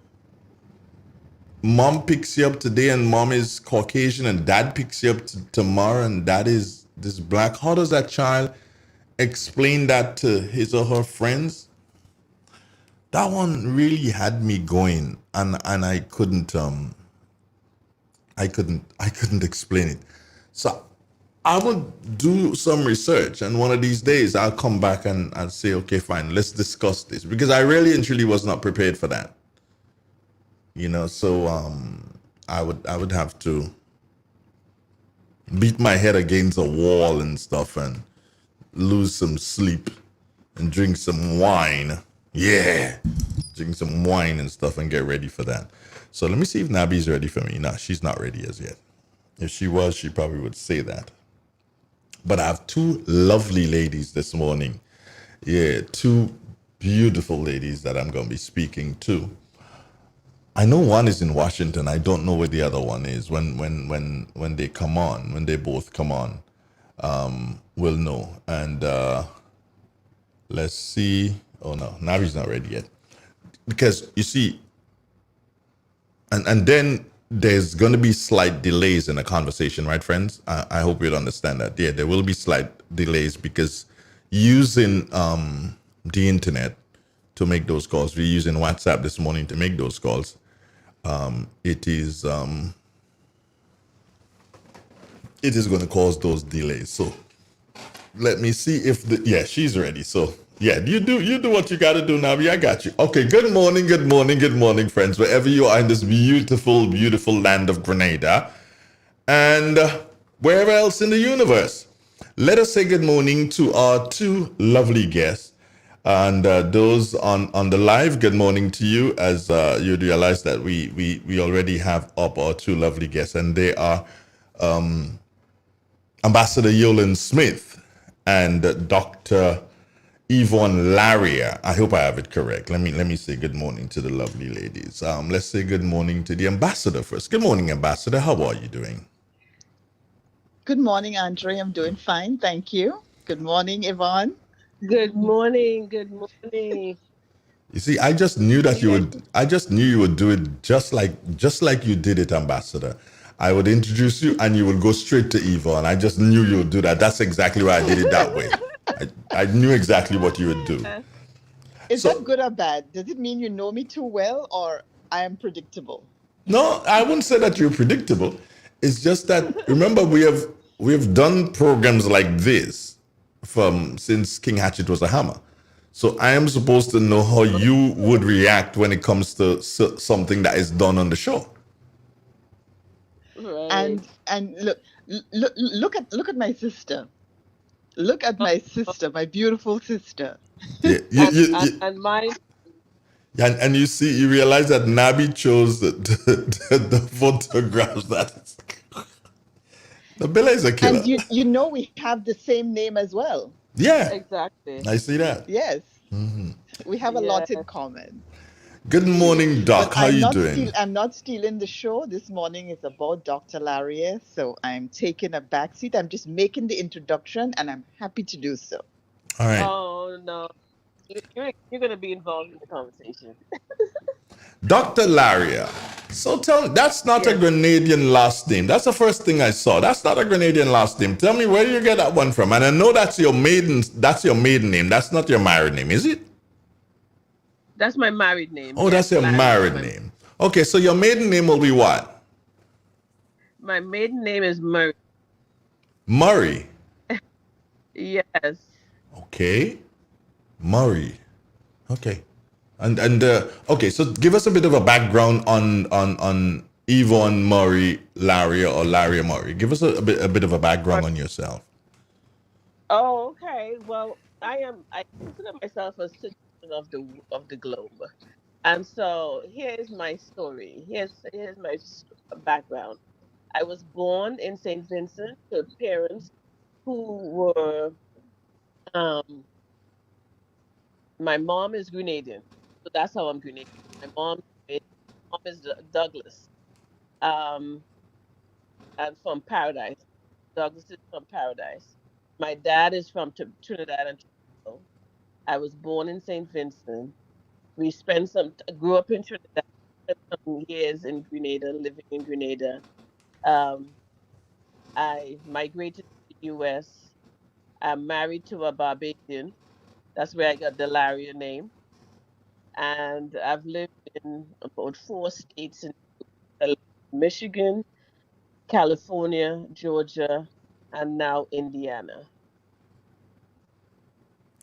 Mom picks you up today and mom is Caucasian, and dad picks you up tomorrow and dad is this black. How does that child explain that to his or her friends? That one really had me going, and I couldn't explain it. So I will do some research, and one of these days I'll come back and I'll say, okay, fine, let's discuss this, because I really and truly was not prepared for that. You know, so I would have to beat my head against a wall and stuff and lose some sleep and drink some wine. Yeah, drink some wine and stuff and get ready for that. So let me see if Nabi's ready for me. No, she's not ready as yet. If she was, she probably would say that. But I have two lovely ladies this morning. Yeah, two beautiful ladies that I'm going to be speaking to. I know one is in Washington. I don't know where the other one is. When they come on, when they both come on, we'll know. And let's see. Oh no, Navi's not ready yet. Because you see, and then there's going to be slight delays in the conversation, right, friends? I hope you'll understand that. Yeah, there will be slight delays because using the internet to make those calls, we're using WhatsApp this morning to make those calls. It is going to cause those delays. So let me see if she's ready. So yeah, you do what you got to do, Nabi. I got you. Okay. Good morning, friends, wherever you are in this beautiful, beautiful land of Grenada, and wherever else in the universe. Let us say good morning to our two lovely guests. And those on the live, good morning to you, as you realize that we already have up our two lovely guests, and they are Ambassador Yolan Smith and Dr. Yvonne Laria. I hope I have it correct. Let me say good morning to the lovely ladies. Let's say good morning to the ambassador first. Good morning, Ambassador. How are you doing? Good morning, Andre. I'm doing fine, thank you. Good morning, Yvonne. Good morning. Good morning. You see, I just knew that you would. I just knew you would do it just like you did it, Ambassador. I would introduce you, and you would go straight to Eva, and I just knew you would do that. That's exactly why I did it that way. I knew exactly what you would do. Is that good or bad? Does it mean you know me too well, or I am predictable? No, I wouldn't say that you're predictable. It's just that remember we have done programs like this from since King Hatchet was a hammer. So I am supposed to know how you would react when it comes to something that is done on the show. And look at my sister. Look at my sister, my beautiful sister. Yeah, And mine. and you realize that Nabi chose the photographs that the Bella is a killer. And you know we have the same name as well. Yeah, exactly. I see that. Yes, Mm-hmm. we have a lot in common. Good morning, Doc. How you doing? I'm not stealing the show. This morning is about Dr. Laria, so I'm taking a back seat. I'm just making the introduction, and I'm happy to do so. All right. Oh no, you're going to be involved in the conversation. Dr. Laria. So tell me, that's not a Grenadian last name. That's the first thing I saw. That's not a Grenadian last name. Tell me, where do you get that one from? And I know that's your maiden name. That's not your married name, is it? That's my married name. Oh, that's your married name. Okay, so your maiden name will be what? My maiden name is Murray. Murray. Yes. Okay. Murray. Okay. And okay, so give us a bit of a background on Yvonne Murray Laria or Laria Murray. Give us a bit of a background on yourself. Oh, okay. Well, I consider myself a citizen of the globe, and so here's my story. Here's my background. I was born in St. Vincent to parents who were my mom is Grenadian, so that's how I'm Grenadian. My mom is Douglas, and from Paradise. Douglas is from Paradise. My dad is from Trinidad and Tobago. I was born in St. Vincent. We grew up in Trinidad, spent some years in Grenada, living in Grenada. I migrated to the U.S. I'm married to a Barbadian. That's where I got the Laria name. And I've lived in about 4 states in Michigan, California, Georgia, and now Indiana.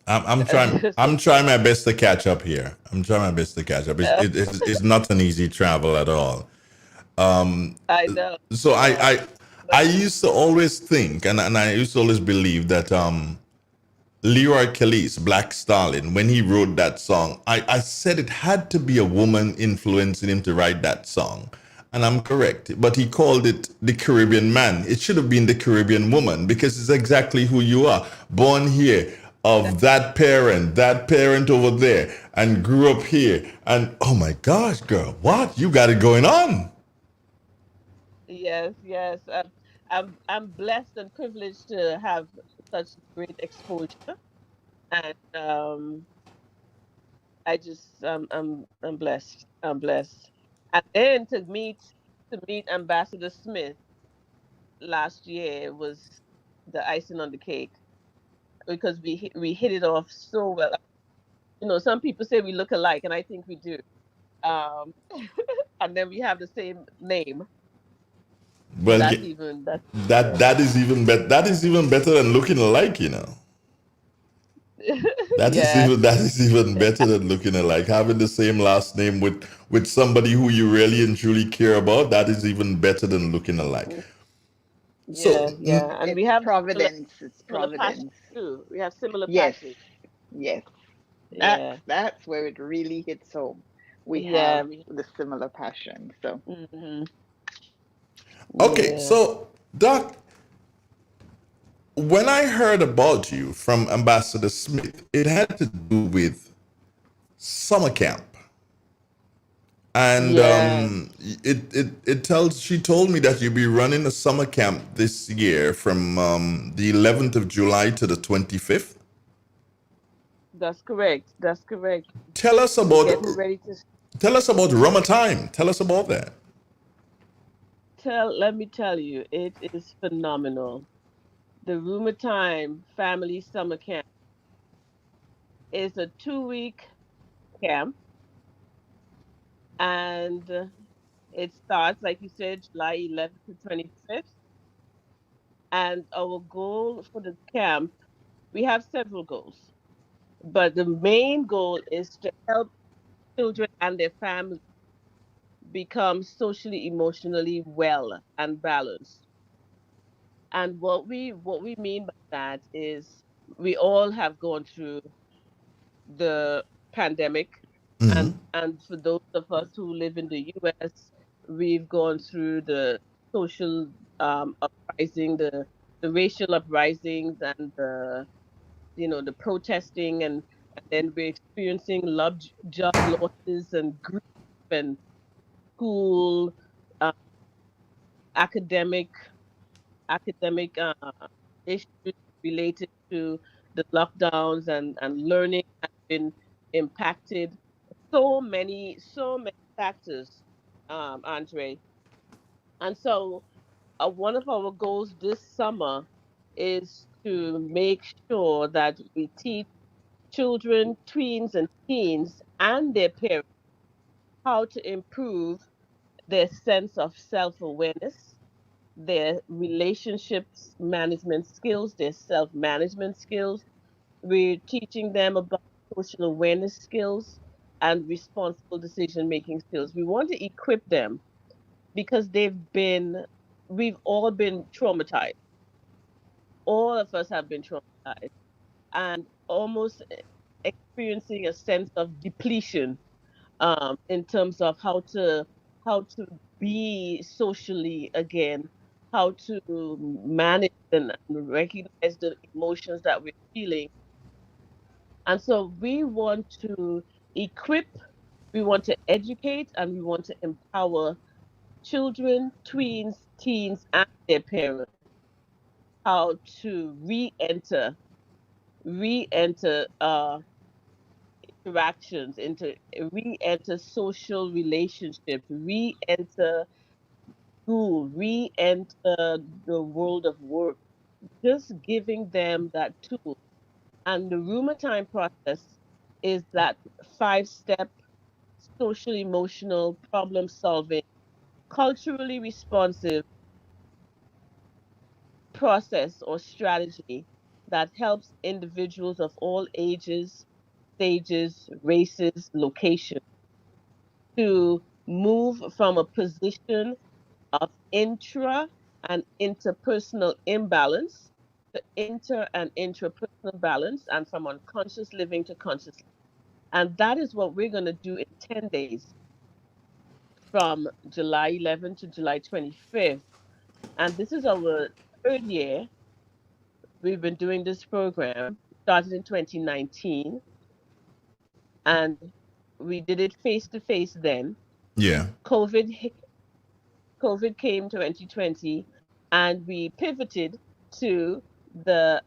I'm trying my best to catch up here. It's not an easy travel at all. I know. So I used to always think, and I used to always believe that Leroy Kelly's Black Stallion, when he wrote that song, I said it had to be a woman influencing him to write that song. And I'm correct. But he called it the Caribbean man. It should have been the Caribbean woman, because it's exactly who you are. Born here, of that parent over there, and grew up here. And oh my gosh, girl, what? You got it going on. Yes. I'm blessed and privileged to have such great exposure, and I'm blessed. I'm blessed. And then to meet Ambassador Smith last year was the icing on the cake, because we hit it off so well. You know, some people say we look alike, and I think we do. And then we have the same name. Well, That is even better. That is even better than looking alike, you know. That is even better than looking alike. Having the same last name with somebody who you really and truly care about, that is even better than looking alike. And we have Providence. It's similar Providence passion too. We have similar Yes. passion. Yes. Yeah. That's where it really hits home. We Yeah, have the similar passion. So Okay, so Doc, when I heard about you from Ambassador Smith, it had to do with summer camp. And Yes, she told me that you'll be running a summer camp this year from the 11th of July to the 25th. that's correct. That's correct. Tell us We're about getting ready to tell us about Rama Time. Tell us about that. let me tell you, it is phenomenal. The Rumor Time Family Summer Camp is a 2 week camp, and it starts, like you said, July 11th to 25th. And our goal for the camp, we have several goals, but the main goal is to help children and their families become socially, emotionally well and balanced. And what we mean by that is we all have gone through the pandemic, and for those of us who live in the US, we've gone through the social uprising, the racial uprisings, and the protesting, and then we're experiencing job losses and grief and school uh, academic academic issues related to the lockdowns, and learning has been impacted. So many factors, Andre. And so one of our goals this summer is to make sure that we teach children, tweens, and teens and their parents how to improve their sense of self awareness, their relationships management skills, their self management skills. We're teaching them about social awareness skills and responsible decision making skills. We want to equip them because we've all been traumatized. All of us have been traumatized and almost experiencing a sense of depletion, in terms of how to be socially again, how to manage and recognize the emotions that we're feeling. And so we want to equip, we want to educate, and we want to empower children, tweens, teens, and their parents how to re-enter interactions, into re-enter social relationships, re-enter school, re-enter the world of work, just giving them that tool. And the rumor time process is that 5 step social emotional problem solving, culturally responsive process or strategy that helps individuals of all ages, stages, races, locations to move from a position of intra and interpersonal imbalance to inter and intrapersonal balance, and from unconscious living to conscious living. And that is what we're going to do in 10 days from July 11th to July 25th. And this is our third year. We've been doing this program, started in 2019, and we did it face to face then. Yeah. COVID came 2020, and we pivoted to the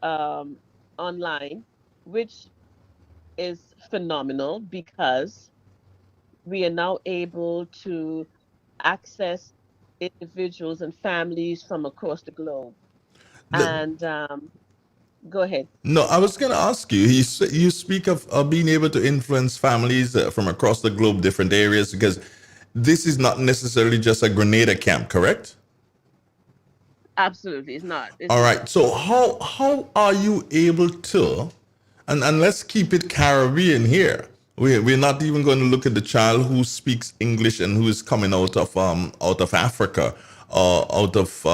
online, which is phenomenal because we are now able to access individuals and families from across the globe. And go ahead. No, I was going to ask you. You speak of being able to influence families from across the globe, different areas, because this is not necessarily just a Grenada camp, correct? Absolutely, it's not. It's All not. right. So how are you able to, and let's keep it Caribbean here. We're not even going to look at the child who speaks English and who is coming out of Africa or out of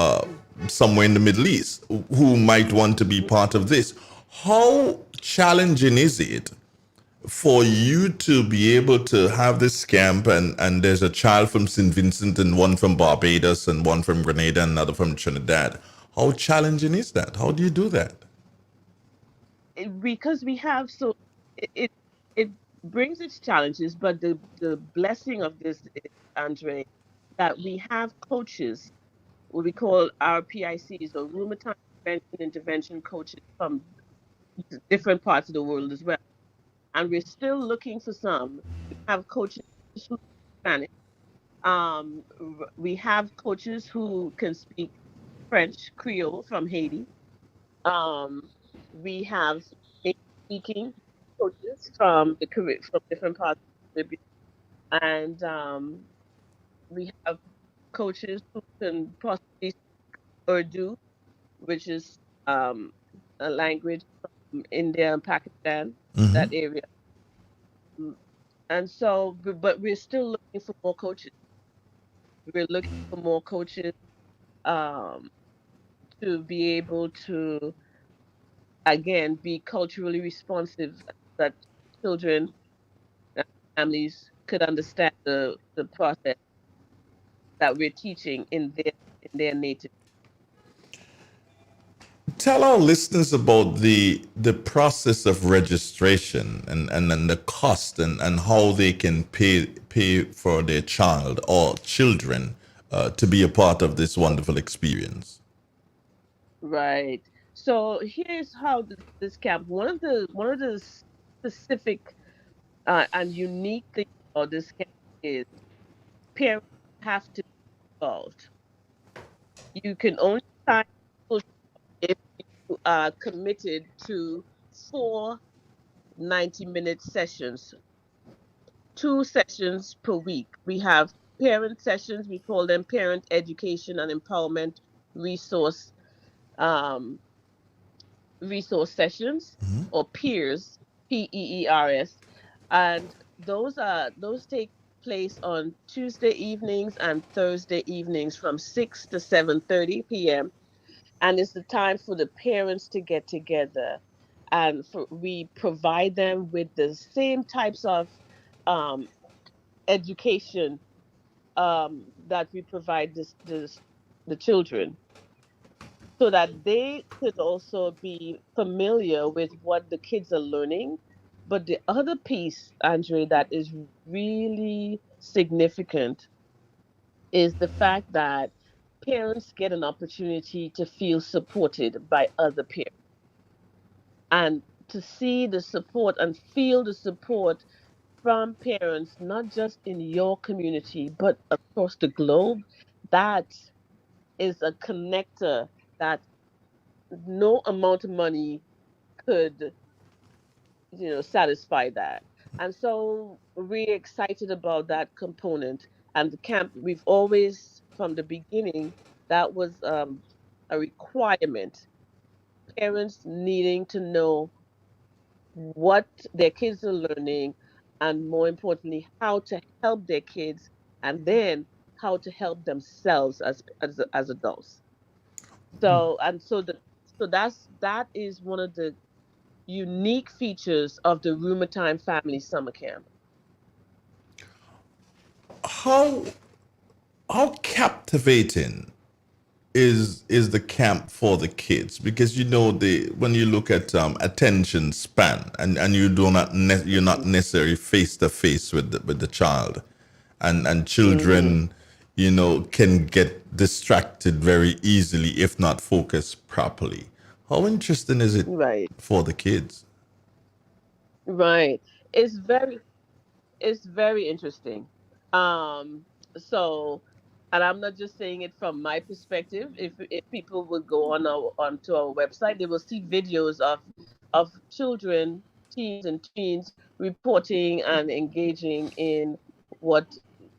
somewhere in the Middle East who might want to be part of this. How challenging is it for you to be able to have this camp, and there's a child from St. Vincent and one from Barbados and one from Grenada and another from Trinidad? How challenging is that? How do you do that? Because we have so it brings its challenges, but the blessing of this is, Andre, that we have coaches, what we call our PICs, or rheumatoid prevention intervention coaches from different parts of the world as well. And we're still looking for some. We have coaches who speak Spanish. We have coaches who can speak French, Creole from Haiti. Um, we have English speaking coaches from the Caribbean, from different parts of the Caribbean, and we have coaches who can possibly speak Urdu, which is a language from India and Pakistan, that Mm-hmm. area. Mm, And so, but we're still looking for more coaches. We're looking for more coaches um, to be able to, again, be culturally responsive, that children and families could understand the process that we're teaching in their native. Tell our listeners about the process of registration and the cost and how they can pay for their child or children to be a part of this wonderful experience. Right. So here's how this camp. One of the specific and unique things about this camp is parents have to be involved. You can only sign up if you are committed to four 90-minute sessions, 2 sessions per week. We have parent sessions. We call them parent education and empowerment resource um, resource sessions, or peers, PEERS, and those take place on Tuesday evenings and Thursday evenings from 6 to 7:30 p.m. And it's the time for the parents to get together, and we provide them with the same types of um, education that we provide the children, so that they could also be familiar with what the kids are learning. But the other piece, Andre, that is really significant is the fact that parents get an opportunity to feel supported by other parents, and to see the support and feel the support from parents, not just in your community, but across the globe. That is a connector that no amount of money could, satisfy that. And so we're excited about that component. And the camp, we've always, from the beginning, that was a requirement. Parents needing to know what their kids are learning, and more importantly, how to help their kids, and then how to help themselves as adults. So that is one of the unique features of the Roomatime Family Summer Camp. How how captivating is the camp for the kids? Because the when you look at attention span, and you do not you're not necessarily face to face with the child, and Mm-hmm. children can get distracted very easily if not focused properly. How interesting is it Right, for the kids? right. It's very it's very interesting. Um, so, and I'm not just saying it from my perspective. If people would go onto our website, they will see videos of children, teens, and tweens reporting and engaging in what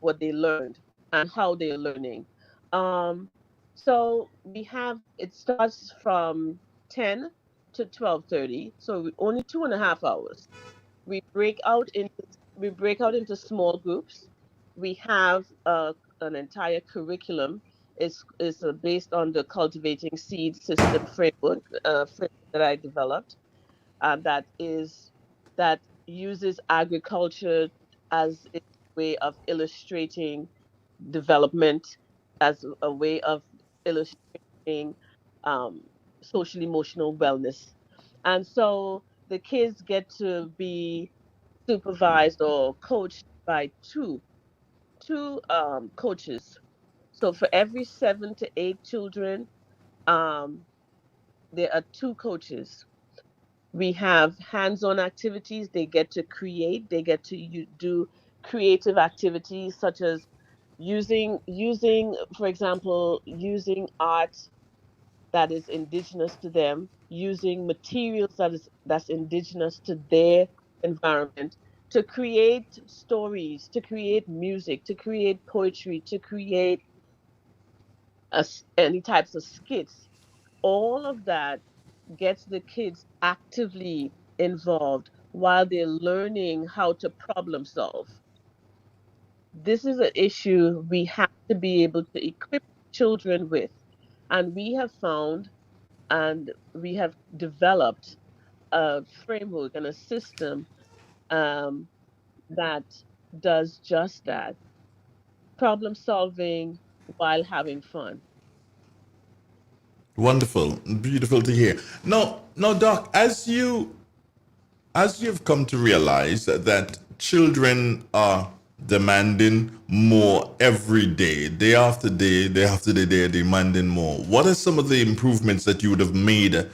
what they learned and how they're learning. Um, so we have it starts from 10 to 12:30, so only 2.5 hours. we break out into we break out into small groups. We have an entire curriculum. Is based on the cultivating seed system framework that I developed, that uses agriculture as a way of illustrating development, as a way of illustrating um, social emotional wellness. And so the kids get to be supervised or coached by two coaches. So for every 7 to 8 children, um, there are two coaches. We have hands-on activities. They get to create. They get to do creative activities such as for example, using art that is indigenous to them, using materials that's indigenous to their environment, to create stories, to create music, to create poetry, to create any types of skits. All of that gets the kids actively involved while they're learning how to problem solve. This is an issue we have to be able to equip children with. And we have found and we have developed a framework and a system um, that does just that, problem solving while having fun. Wonderful, beautiful to hear. Now, Doc, as you've come to realize that children are demanding more every day, day after day, they're demanding more. What are some of the improvements that you would have made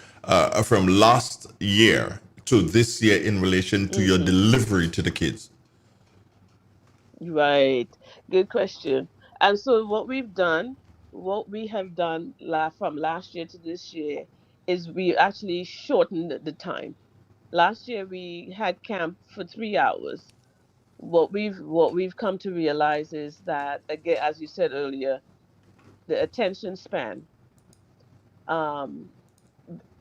from last year to this year in relation to your delivery to the kids? Right. Good question. And so what we have done from last year to this year is we actually shortened the time. Last year we had camp for 3 hours. What we've come to realize is that, again, as you said earlier, the attention span, um,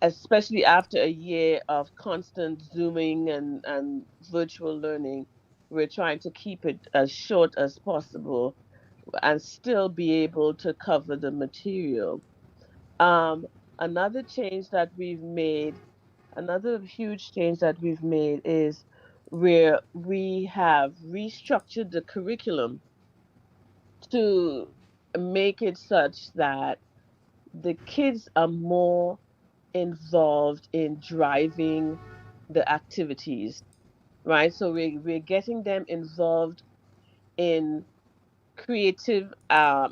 especially after a year of constant zooming and virtual learning, we're trying to keep it as short as possible and still be able to cover the material. Um, another change that we've made, another huge change that we've made is where we have restructured the curriculum to make it such that the kids are more involved in driving the activities, right? So we're getting them involved in creative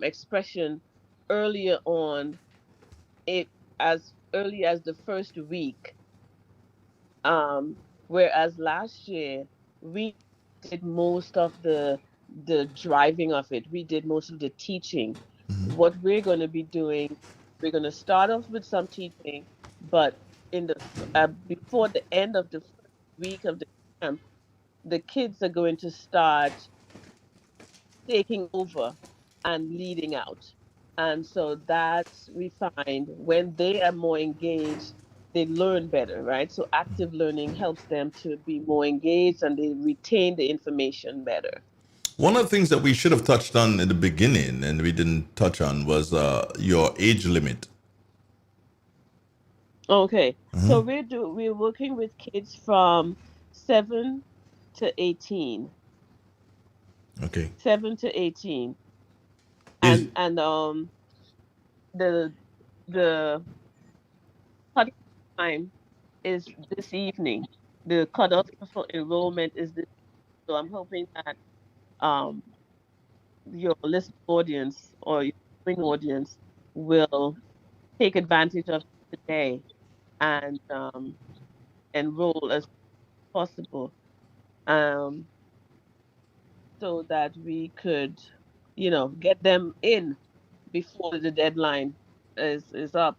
expression earlier on, it as early as the first week. Um, Whereas last year we did most of the driving of it. We did most of the teaching. What we're going to be doing, we're going to start off with some teaching, but before the end of the first week of the camp, the kids are going to start taking over and leading out. And so that's we find when they are more engaged, they learn better, right? So active learning helps them to be more engaged and they retain the information better. One of the things that we should have touched on in the beginning and we didn't touch on was your age limit. Okay. So we're working with kids from 7 to 18. Okay. 7 to 18. Is And the the cutoff time is this evening. The cutoff for enrollment is this. So I'm hoping that um, your listening audience or your viewing audience will take advantage of today and enroll as possible, um, so that we could, get them in before the deadline is up.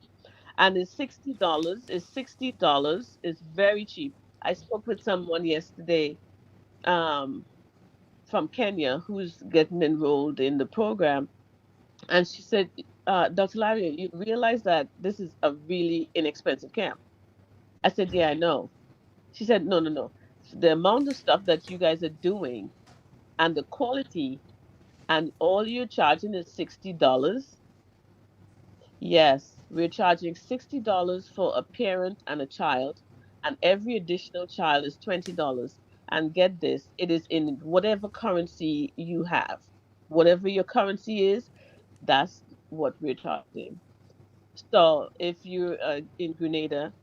And it's $60. It's $60. It's very cheap. I spoke with someone yesterday um, from Kenya who's getting enrolled in the program, and she said, "Dr. Larry, you realize that this is a really inexpensive camp?" I said, "Yeah, I know." She said, "No, no, no. The amount of stuff that you guys are doing and the quality, and all you're charging is $60." Yes, we're charging $60 for a parent and a child, and every additional child is $20. And get this, it is in whatever currency you have. Whatever your currency is, that's what we're charging. So if you're in Grenada,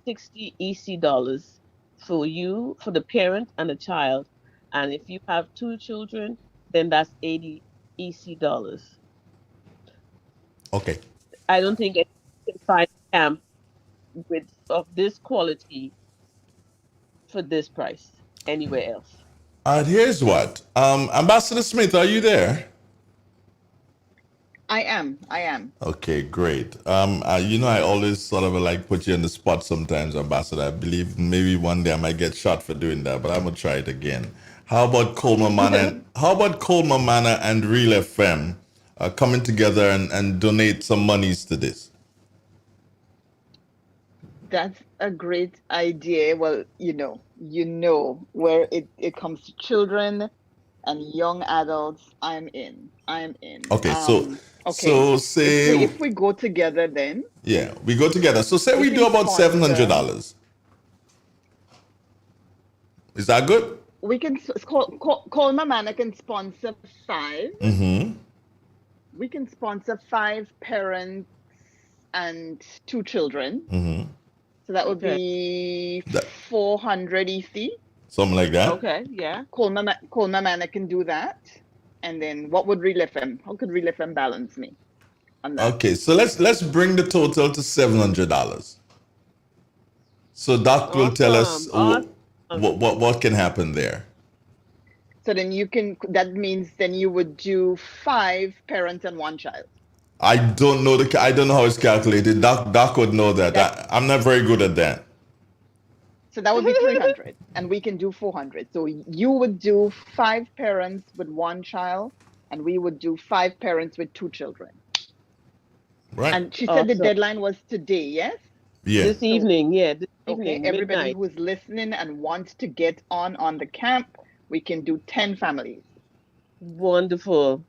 60 EC dollars. for you, for the parent and the child. And if you have two children, then that's 80 EC dollars. Okay. I don't think anyone can find a camp with of this quality for this price anywhere else. Here's what. Ambassador Smith, are you there? I am. I am. Okay, great. I always sort of like put you on the spot sometimes, Ambassador. I believe maybe one day I might get shot for doing that, but I'm gonna try it again. How about Coleman Manor? How about Coleman Manor and Real FM coming together and donate some monies to this? That's a great idea. Well, where it comes to children and young adults, I'm in. I'm in. Okay, Okay. so say If we go together, then yeah, we go together. So say we we do can about sponsor. $700. Is that good? We can call my man. I can sponsor 5. Mm-hmm. We can sponsor 5 parents and 2 children. Mm-hmm. So that would be 400 EC. Something like that. Okay, yeah. Coleman Manor can do that. And then what would Real FM? How could Real FM balance me on that? Okay, so let's bring the total to $700. So Doc will tell us what can happen there. So then that means then you would do 5 parents and 1 child. I don't know how it's calculated. Doc would know that. I'm not very good at that. So that would be 300, and we can do 400. So you would do 5 parents with 1 child, and we would do 5 parents with 2 children. Right. And she said the deadline was today, yes? Yeah. This evening, yeah. This Okay, evening, everybody midnight. who is listening and wants to get on the camp, we can do 10 families. Wonderful.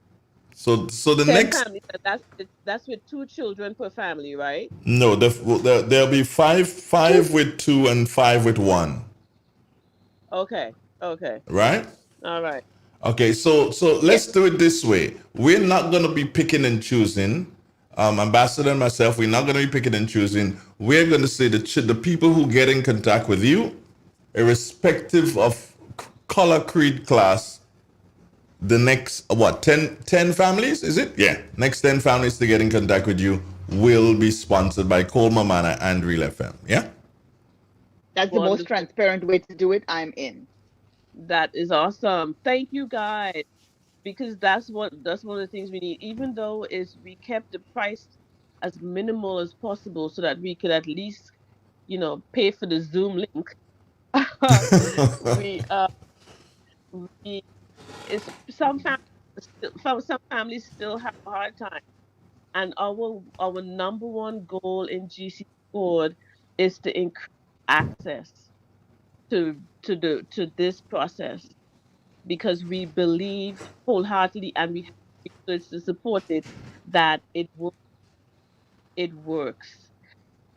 So the 10 next families, and that's with 2 children per family, right? no, there'll be five with 2 and 5 with 1. Okay. Right? All right. Okay, so let's do it this way. We're not going to be picking and choosing. Ambassador and myself, we're not going to be picking and choosing. We're going to say the people who get in contact with you, irrespective of color, creed, class, the next, 10 families, is it? Yeah. Next 10 families to get in contact with you will be sponsored by Coleman Manor and Real FM. Yeah? That's the most transparent way to do it. I'm in. That is awesome. Thank you, guys, because that's one of the things we need. Even though we kept the price as minimal as possible, so that we could at least, pay for the Zoom link. Some families still have a hard time, and our number one goal in GC Board is to increase access to this process, because we believe wholeheartedly, and we have research to support it, that it works.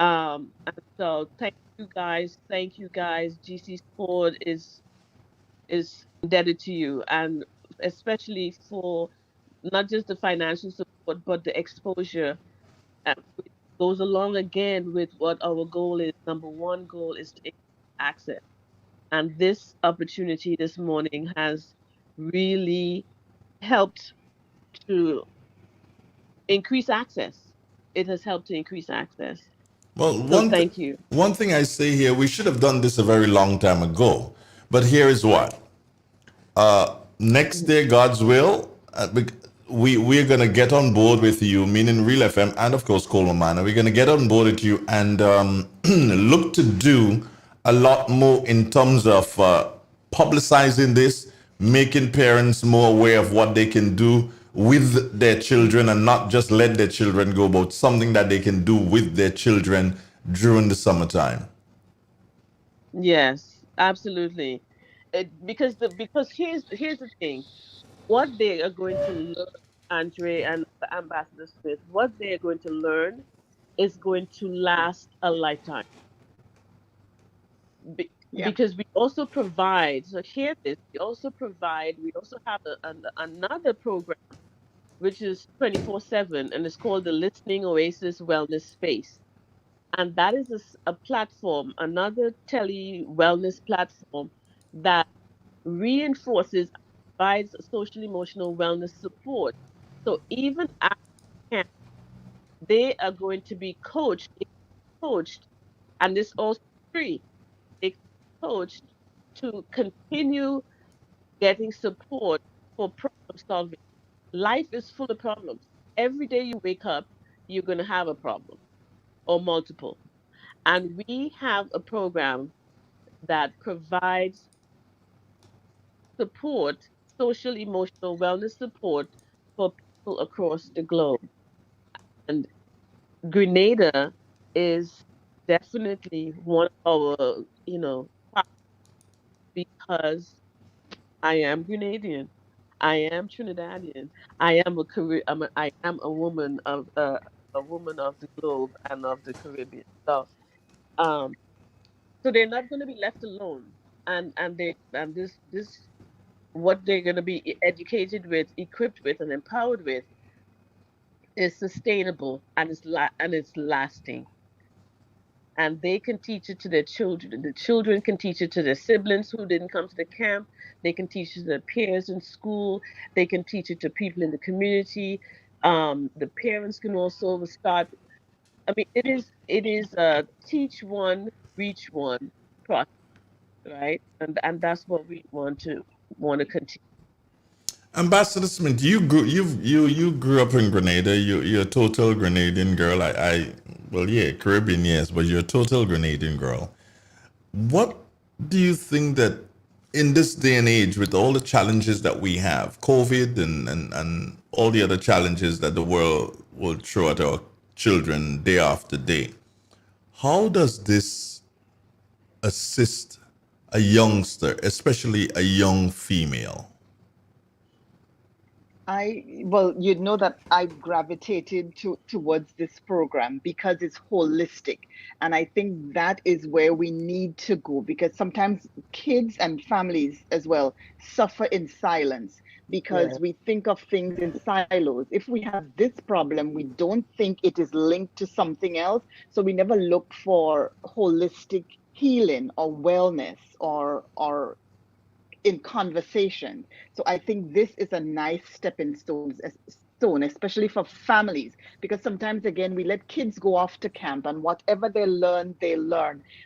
And so thank you guys. GC Sport is indebted to you, and especially for not just the financial support, but the exposure, which goes along again with what our goal is. Number one goal is to increase access. And this opportunity this morning has really helped to increase access. It has helped to increase access. Well, thank you. One thing I say here, we should have done this a very long time ago. But here is what. Next day, God's will, we're going to get on board with you, meaning Real FM and, of course, Coleman Manor. We're going to get on board with you and look to do a lot more in terms of publicizing this, making parents more aware of what they can do with their children, and not just let their children go, but something that they can do with their children during the summertime. Yes, absolutely. Because here's the thing, what they are going to learn, Andre and Ambassador Smith, what they are going to learn is going to last a lifetime. Because we also provide. So hear this. We also have another program, which is 24/7, and it's called the Listening Oasis Wellness Space. And that is a platform, another tele wellness platform that reinforces, provides social emotional wellness support. So even after camp, they are going to be coached, and this also free. They can be coached to continue getting support for problem solving. Life is full of problems. Every day you wake up, you're going to have a problem or multiple. And we have a program that provides support, social emotional wellness support for people across the globe. And Grenada is definitely one of our, because I am Grenadian. I am Trinidadian. I am a woman of the globe and of the Caribbean. Um, so they're not going to be left alone, and this what they're going to be educated with, equipped with, and empowered with is sustainable and it's lasting. And they can teach it to their children. The children can teach it to their siblings who didn't come to the camp. They can teach it to their peers in school. They can teach it to people in the community. The parents can also start. I mean, it is a teach one, reach one process, right? And that's what we want to continue. Ambassador Smith, you grew up in Grenada. You're a total Grenadian girl. Well, yeah, Caribbean, yes, but you're a total Grenadian girl. What do you think that in this day and age, with all the challenges that we have, COVID and all the other challenges that the world will throw at our children day after day, how does this assist a youngster, especially a young female? Well, you'd know that I gravitated towards this program because it's holistic. And I think that is where we need to go, because sometimes kids and families as well suffer in silence Yeah. because we think of things in silos. If we have this problem, we don't think it is linked to something else. So we never look for holistic healing or wellness or in conversation. So I think this is a nice stepping stone, especially for families, because sometimes again we let kids go off to camp and whatever they learn,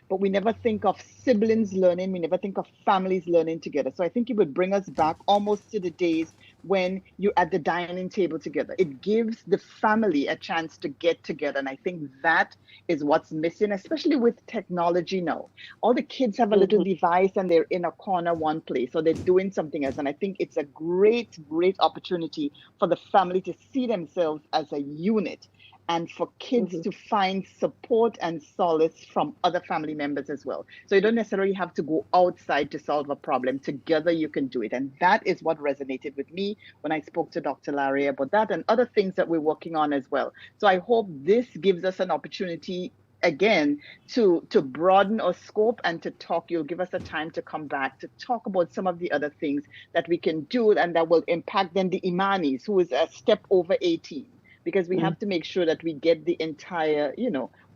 but we never think of siblings learning, we never think of families learning together. So I think it would bring us back almost to the days when you're at the dining table together. It gives the family a chance to get together, and I think that is what's missing, especially with technology now. All the kids have a little device and they're in a corner one place, or they're doing something else. And I think it's a great opportunity for the family to see themselves as a unit, and for kids to find support and solace from other family members as well. So you don't necessarily have to go outside to solve a problem. Together you can do it. And that is what resonated with me when I spoke to Dr. Larry about that and other things that we're working on as well. So I hope this gives us an opportunity again to broaden our scope and to talk. You'll give us a time to come back to talk about some of the other things that we can do and that will impact then the Imanis, who is a step over 18, because we have to make sure that we get the entire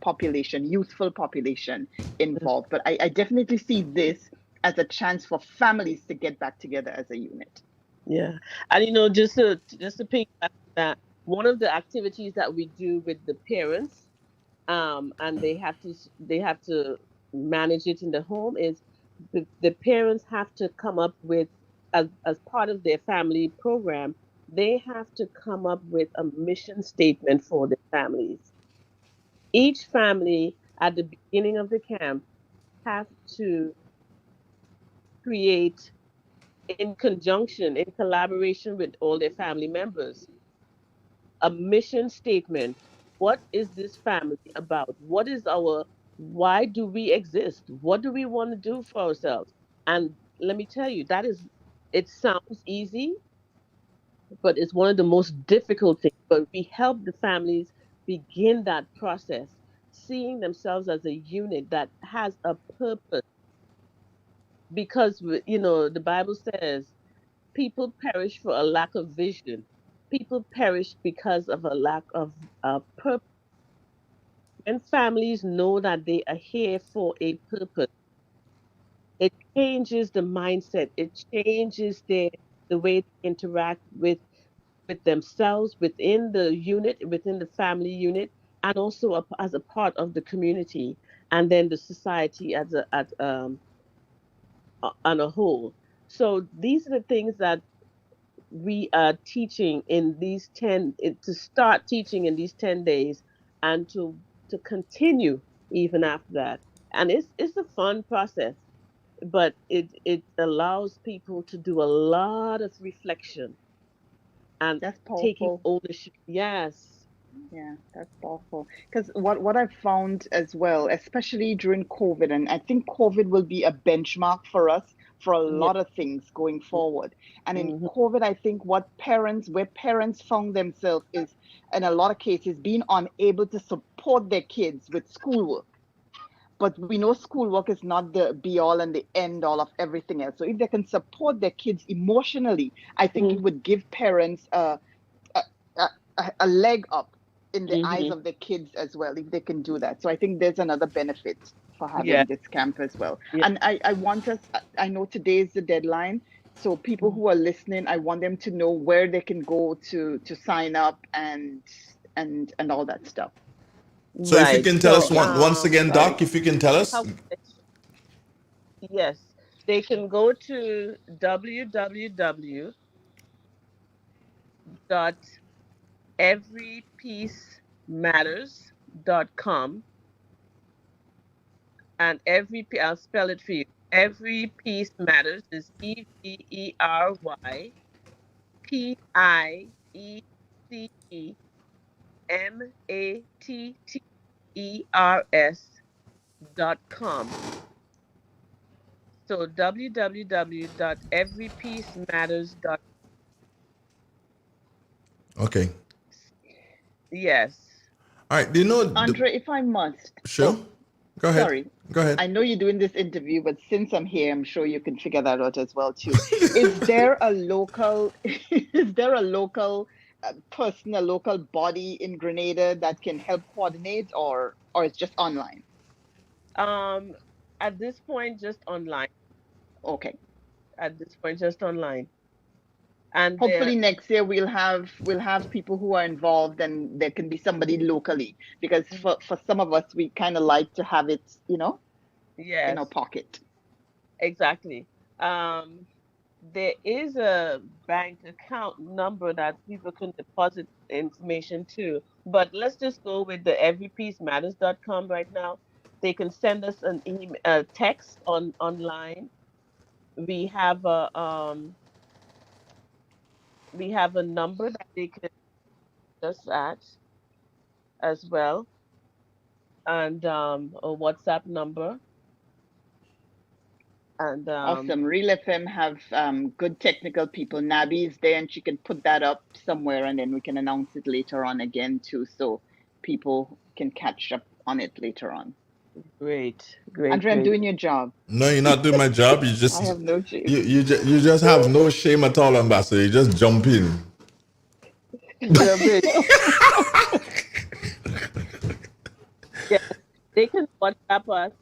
population, youthful population involved. But I definitely see this as a chance for families to get back together as a unit. Yeah, and just to piggyback on that, one of the activities that we do with the parents, and they have to manage it in the home, is the parents have to come up with, as part of their family program, they have to come up with a mission statement for their families. Each family at the beginning of the camp have to create, in conjunction, in collaboration with all their family members, a mission statement. What is this family about? Why do we exist? What do we want to do for ourselves? And let me tell you, it sounds easy, but it's one of the most difficult things. But we help the families begin that process, seeing themselves as a unit that has a purpose. Because, the Bible says people perish for a lack of vision. People perish because of a lack of purpose. when families know that they are here for a purpose, it changes the mindset. It changes the way they interact with themselves within the unit, within the family unit, and also as a part of the community, and then the society on a whole. So these are the things that we are teaching in these to start teaching in these 10 days, and to continue even after that. And it's a fun process, but it allows people to do a lot of reflection and That's taking powerful. ownership. Yes. Yeah, that's powerful. Because what I've found as well, especially during COVID, and I think COVID will be a benchmark for us for a Yeah. lot of things going forward. And in Hmm. COVID, I think where parents found themselves is, in a lot of cases, being unable to support their kids with schoolwork. But we know schoolwork is not the be all and the end all of everything else. So if they can support their kids emotionally, I think it would give parents a, a, a leg up in the eyes Hmm. of the kids as well if they can do that. So I think there's another benefit for Yeah. having this camp as well. Yeah. And I want us, I know today is the deadline. So people who are listening, I want them to know where they can go to sign up and all that stuff. So if you Right. can tell So us once again, Sorry. Doc, if you can tell us. how yes, they can go to www.everypeacematters.com, and I'll spell it for you. Every Piece Matters is EveryPeacematters.com. So www.everypeacematters.com. Okay. Yes. All right. Do you know? Andre, if I must. Sure. Oh, Go ahead. sorry. Go ahead. I know you're doing this interview, but since I'm here, I'm sure you can figure that out as well too. Is there a local is there a local person, a local body in Grenada that can help coordinate, or it's just online? At this point, just online. Okay. At this point, just online. And there, Hopefully next year we'll have people who are involved, and there can be somebody locally, because for some of us we kind of like to have it, in yes, our pocket. exactly. There is a bank account number that people can deposit information to. But let's just go with the everypeacematters.com right now. They can send us an email, a text online. We have a number that they can just at as well, and a WhatsApp number, and Awesome. Real FM have good technical people. Nabi is there, and she can put that up somewhere, and then we can announce it later on again too, so people can catch up on it later on. great. Andre, I'm doing your job. No, you're not doing my job. You just I have no shame. you just have no shame at all, Ambassador. You just jump in. Yeah, they can WhatsApp us.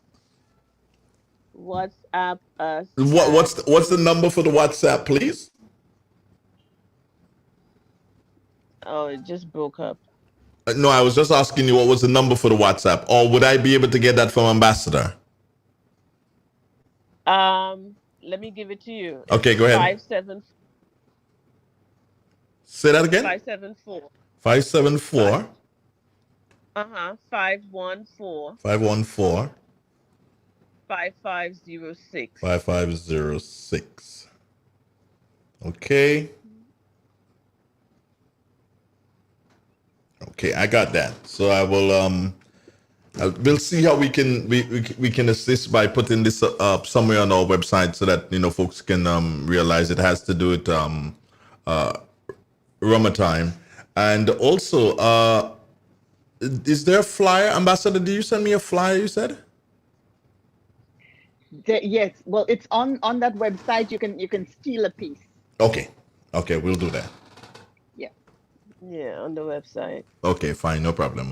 WhatsApp us. What's the number for the WhatsApp, please? Oh, it just broke up. No, I was just asking you what was the number for the WhatsApp, or would I be able to get that from Ambassador? Let me give it to you. Okay, go ahead. 57. Say that again. 574. 574. 514. 514. 5506. 5506. Okay. Okay, I got that. So I will we'll see how we can assist by putting this up somewhere on our website, so that folks can realize it has to do with Ramadan. And also, is there a flyer, Ambassador? Did you send me a flyer, you said? Yes. Well, it's on that website. You can steal a piece. Okay, we'll do that. Yeah. Yeah, on the website. Okay, fine, no problem.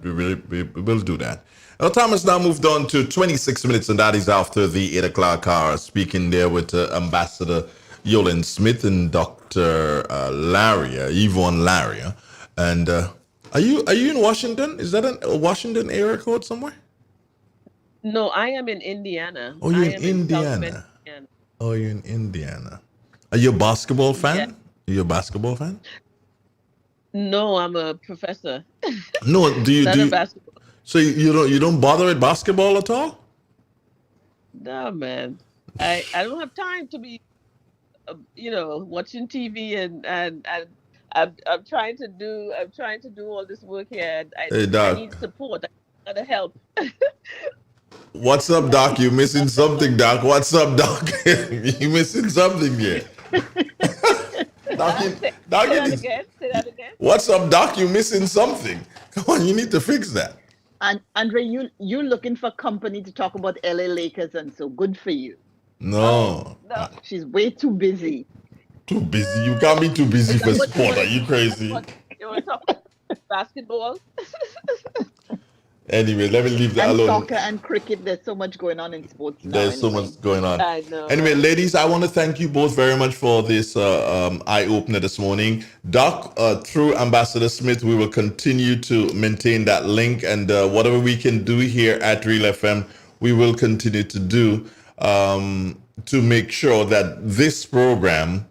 We will do that. Well, Thomas now moved on to 26 minutes, and that is after the 8 o'clock hour. Speaking there with Ambassador Yoland Smith and Dr. Yvonne Laria. And are you in Washington? Is that a Washington area code somewhere? No, I am in Indiana. Oh, you're I in am in South Bend, Indiana. Indiana. Oh, you're in Indiana. Are you a basketball fan? Yeah. Are you a basketball fan? No, I'm a professor. No, Not a basketball. So you don't bother with basketball at all? No, man. I don't have time to be, watching TV and I'm trying to do all this work here. Hey, I Doc. need support. I gotta help. What's up, Doc? You missing something, Doc? What's up, Doc? You missing something here? Doc, Say that again. what's up, Doc? You missing something? Come on, you need to fix that. And Andre, you're looking for company to talk about LA Lakers, and so good for you. No. No. She's way too busy. Too busy. You can't be too busy for sport. Are you crazy? You want to talk about basketball? Anyway, let me leave that And alone. soccer and cricket, there's so much going on in sports now. There's so much going on. I know. Anyway, ladies, I want to thank you both very much for this eye-opener this morning. Doc, through Ambassador Smith, we will continue to maintain that link, and whatever we can do here at Real FM, we will continue to do to make sure that this program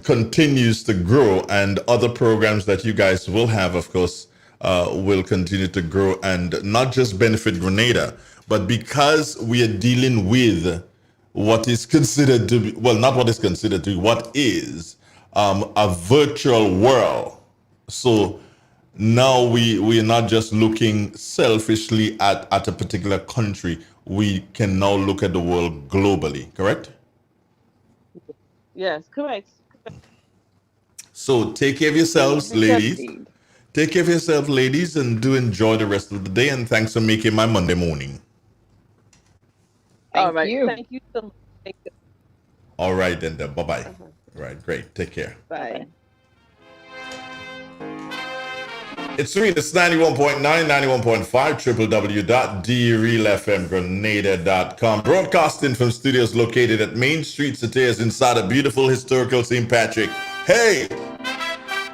continues to grow, and other programs that you guys will have, of course, will continue to grow and not just benefit Grenada, but because we are dealing with what is considered to be, well, not what is considered to be, what is a virtual world. So now we are not just looking selfishly at a particular country. We can now look at the world globally, correct? Yes, correct. So take care of yourselves, ladies. Indeed. Take care of yourself, ladies, and do enjoy the rest of the day. And thanks for making my Monday morning. All right. you. Thank you so much. Thank you. All right, then. Bye-bye. All right, great. Take care. Bye. It's sweet. It's 91.9, 91.5, www.drealfmgrenada.com. Broadcasting from studios located at Main Street, Sateas, inside a beautiful historical St. Patrick. Hey,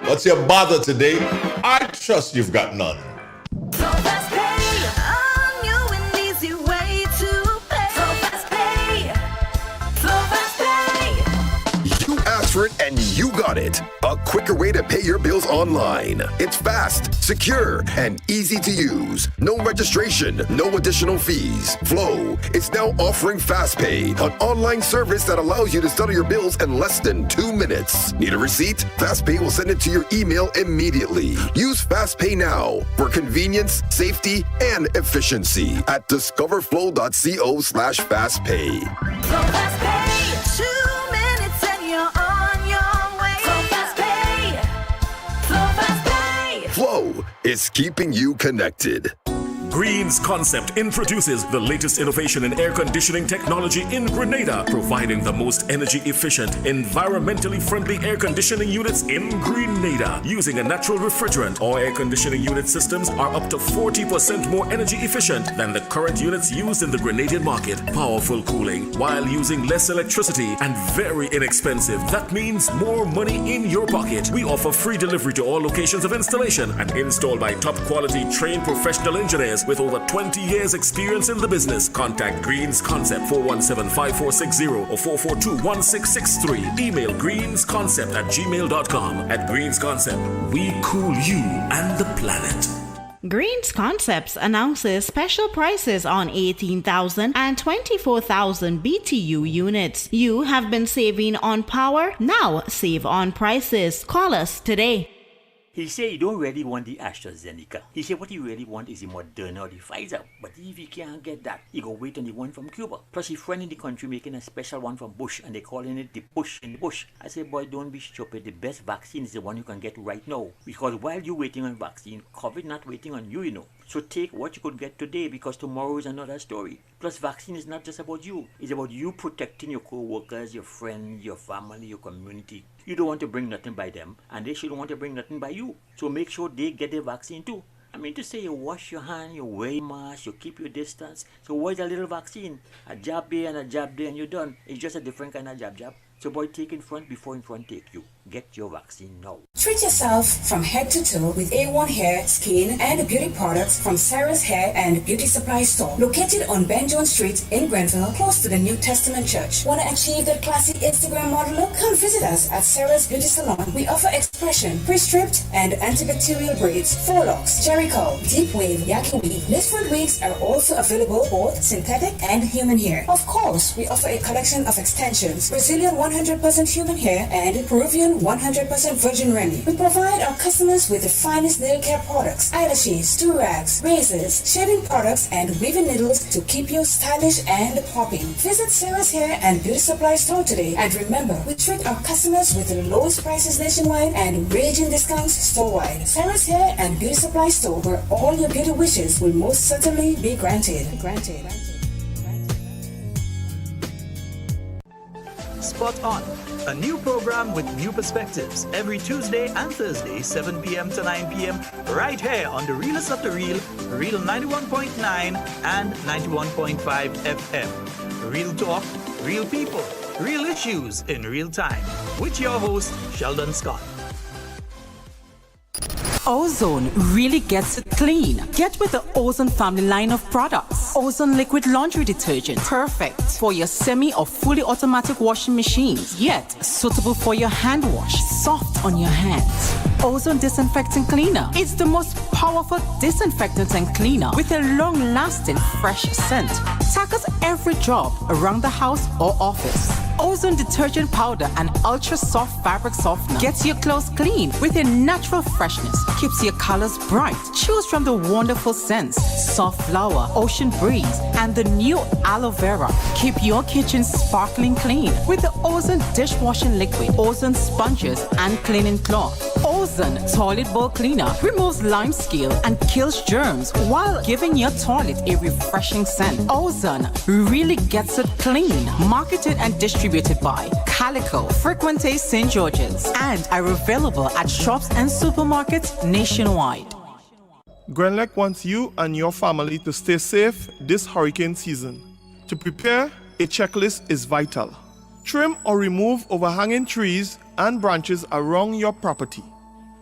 what's your bother today? I trust you've got none. You asked for it and you got it. A quicker way to pay your bills online. It's fast, secure, and easy to use. No registration, no additional fees. Flow is now offering FastPay, an online service that allows you to settle your bills in less than 2 minutes. Need a receipt? FastPay will send it to your email immediately. Use FastPay now for convenience, safety, and efficiency at discoverflow.co/fastpay. Flow is keeping you connected. Green's Concept introduces the latest innovation in air conditioning technology in Grenada, providing the most energy efficient, environmentally friendly air conditioning units in Grenada. Using a natural refrigerant, all air conditioning unit systems are up to 40% more energy efficient than the current units used in the Grenadian market. Powerful cooling while using less electricity and very inexpensive. That means more money in your pocket. We offer free delivery to all locations of installation and installed by top quality trained professional engineers with over 20 years experience in the business. Contact Green's Concept 417-5460 or 442-1663. Email greensconcept@gmail.com. At Green's Concept, we cool you and the planet. Greens Concepts announces special prices on 18,000 and 24,000 BTU units. You have been saving on power, now save on prices. Call us today. He said he don't really want the AstraZeneca. He said what he really want is the Moderna or the Pfizer. But if he can't get that, he go wait on the one from Cuba. Plus his friend in the country making a special one from Bush and they calling it the Bush in the Bush. I said, boy, don't be stupid. The best vaccine is the one you can get right now. Because while you waiting on vaccine, COVID not waiting on you, you know. So take what you could get today because tomorrow is another story. Plus, vaccine is not just about you. It's about you protecting your co-workers, your friends, your family, your community. You don't want to bring nothing by them, and they shouldn't want to bring nothing by you. So make sure they get their vaccine too. I mean to say, you wash your hand, you wear your mask, you keep your distance. So why is a little vaccine? A jab here and a jab there and you're done. It's just a different kind of jab. So boy, take in front before in front take you. Get your vaccine now. Treat yourself from head to toe with A1 hair, skin, and beauty products from Sarah's Hair and Beauty Supply Store, located on Benjamin Street in Grenville, close to the New Testament Church. Want to achieve that classy Instagram model look? Come visit us at Sarah's Beauty Salon. We offer Xpression, pre-stripped, and antibacterial braids, forelocks, cherry curl, deep wave, yaki weave. Liftfront wigs are also available, both synthetic and human hair. Of course, we offer a collection of extensions, Brazilian 100% human hair and Peruvian 100% virgin Remy. We provide our customers with the finest nail care products, eyelashes, do-rags, razors, shaving products, and weaving needles to keep you stylish and popping. Visit Sarah's Hair and Beauty Supply Store today, and remember, we treat our customers with the lowest prices nationwide and raging discounts store-wide. Sarah's Hair and Beauty Supply Store, where all your beauty wishes will most certainly be granted. Spot On, a new program with new perspectives every Tuesday and Thursday, 7 p.m. to 9 p.m. right here on the Realest of the Real, Real 91.9 and 91.5 FM. Real talk, real people, real issues in real time. With your host, Sheldon Scott. Ozone really gets it clean. Get with the Ozone family line of products. Ozone liquid laundry detergent. Perfect for your semi or fully automatic washing machines. Yet suitable for your hand wash. Soft on your hands. Ozone disinfecting cleaner. It's the most powerful disinfectant and cleaner with a long-lasting fresh scent. Tackles every job around the house or office. Ozone detergent powder and ultra soft fabric softener gets your clothes clean with a natural freshness. Keeps your colors bright. Choose from the wonderful scents: soft flower, ocean breeze, and the new aloe vera. Keep your kitchen sparkling clean with the Ozone dishwashing liquid, Ozone sponges, and cleaning cloth. Ozone toilet bowl cleaner removes lime scale and kills germs while giving your toilet a refreshing scent. Ozone really gets it clean. Marketed and distributed by Calico, Frequente St. George's, and are available at shops and supermarkets nationwide. Grenlec wants you and your family to stay safe this hurricane season. To prepare, a checklist is vital. Trim or remove overhanging trees and branches around your property.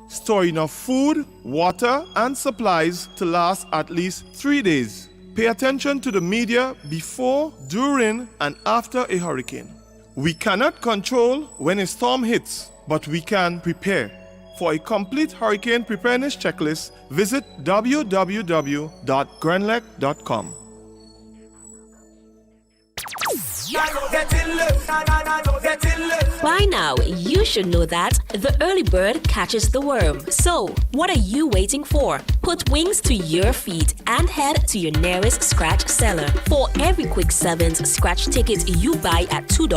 Store enough food, water, and supplies to last at least 3 days. Pay attention to the media before, during, and after a hurricane. We cannot control when a storm hits, but we can prepare. For a complete hurricane preparedness checklist, visit www.grenlec.com. By now, you should know that the early bird catches the worm. So, what are you waiting for? Put wings to your feet and head to your nearest scratch seller. For every Quick 7's scratch ticket you buy at $2,